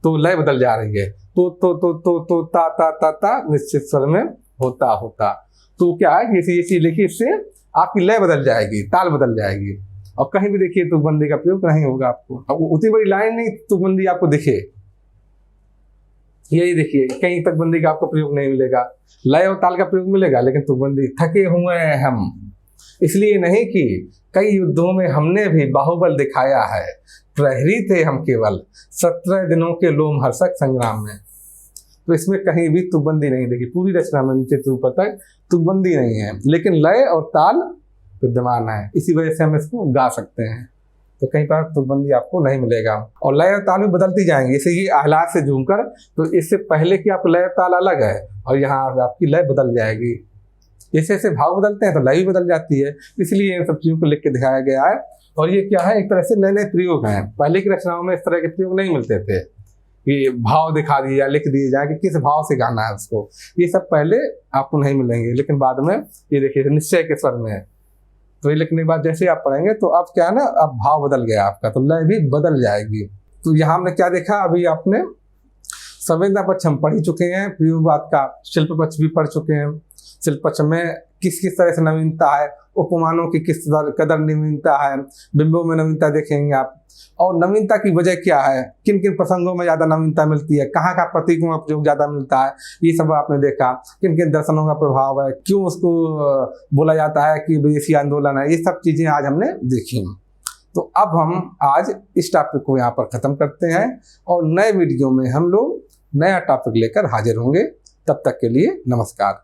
तो लय बदल जा रही है। तो ता ता ता ता निश्चित स्वर में होता होता। तो क्या है, ये चीज लिखिए, इससे आपकी लय बदल जाएगी, ताल बदल जाएगी। और कहीं भी देखिए तुकबंदी का प्रयोग नहीं होगा आपको। अब उतनी बड़ी लाइन नहीं तुकबंदी आपको दिखे, यही देखिए कहीं तुकबंदी का आपको प्रयोग नहीं मिलेगा। लय और ताल का प्रयोग मिलेगा, लेकिन तुकबंदी। थके हुए हैं हम, इसलिए नहीं कि कई युद्धों में हमने भी बाहुबल दिखाया है, प्रहरी थे हम केवल 17 दिनों के लोमहर्षक संग्राम में। तो इसमें कहीं भी तुकबंदी नहीं देखी, पूरी रचना में नीचे से ऊपर तक तुकबंदी नहीं है, लेकिन लय और ताल विद्यमान है। इसी वजह से हम इसको गा सकते हैं। तो कहीं पर तुकबंदी आपको नहीं मिलेगा। और लय और ताल भी बदलती जाएंगी। जैसे ये आहलाद से झूमकर, तो इससे पहले की आप लय ताल अलग है और यहाँ आपकी लय बदल जाएगी। जैसे जैसे भाव बदलते हैं तो लय भी बदल जाती है। इसलिए इन सब चीज़ों को लिख के दिखाया गया है। और ये क्या है, एक तरह से नए नए प्रयोग हैं। पहले की रचनाओं में इस तरह के प्रयोग नहीं मिलते थे कि भाव दिखा दिए या लिख दिए जाए कि किस भाव से गाना है उसको। ये सब पहले आपको नहीं मिलेंगे, लेकिन बाद में ये देखिए निश्चय के स्वर में है। तो ये लिखने के बाद जैसे आप पढ़ेंगे तो अब क्या है ना, अब भाव बदल गया आपका, तो लय भी बदल जाएगी। तो यहाँ हमने क्या देखा, अभी आपने संवेदना पक्ष हम पढ़ ही चुके हैं, प्रयोगवाद का शिल्प पक्ष भी पढ़ चुके हैं। शिल्प पक्ष में किस किस तरह से नवीनता है, उपमानों की किस कदर नवीनता है, बिंबों में नवीनता देखेंगे आप। और नवीनता की वजह क्या है, किन किन प्रसंगों में ज़्यादा नवीनता मिलती है, कहाँ का प्रतीकों का प्रयोग ज़्यादा मिलता है, ये सब आपने देखा। किन किन दर्शनों का प्रभाव है, क्यों उसको बोला जाता है कि विदेशी आंदोलन है, ये सब चीज़ें आज हमने देखी। तो अब हम आज इस टॉपिक को यहाँ पर ख़त्म करते हैं और नए वीडियो में हम लोग नया टॉपिक लेकर हाजिर होंगे। तब तक के लिए नमस्कार।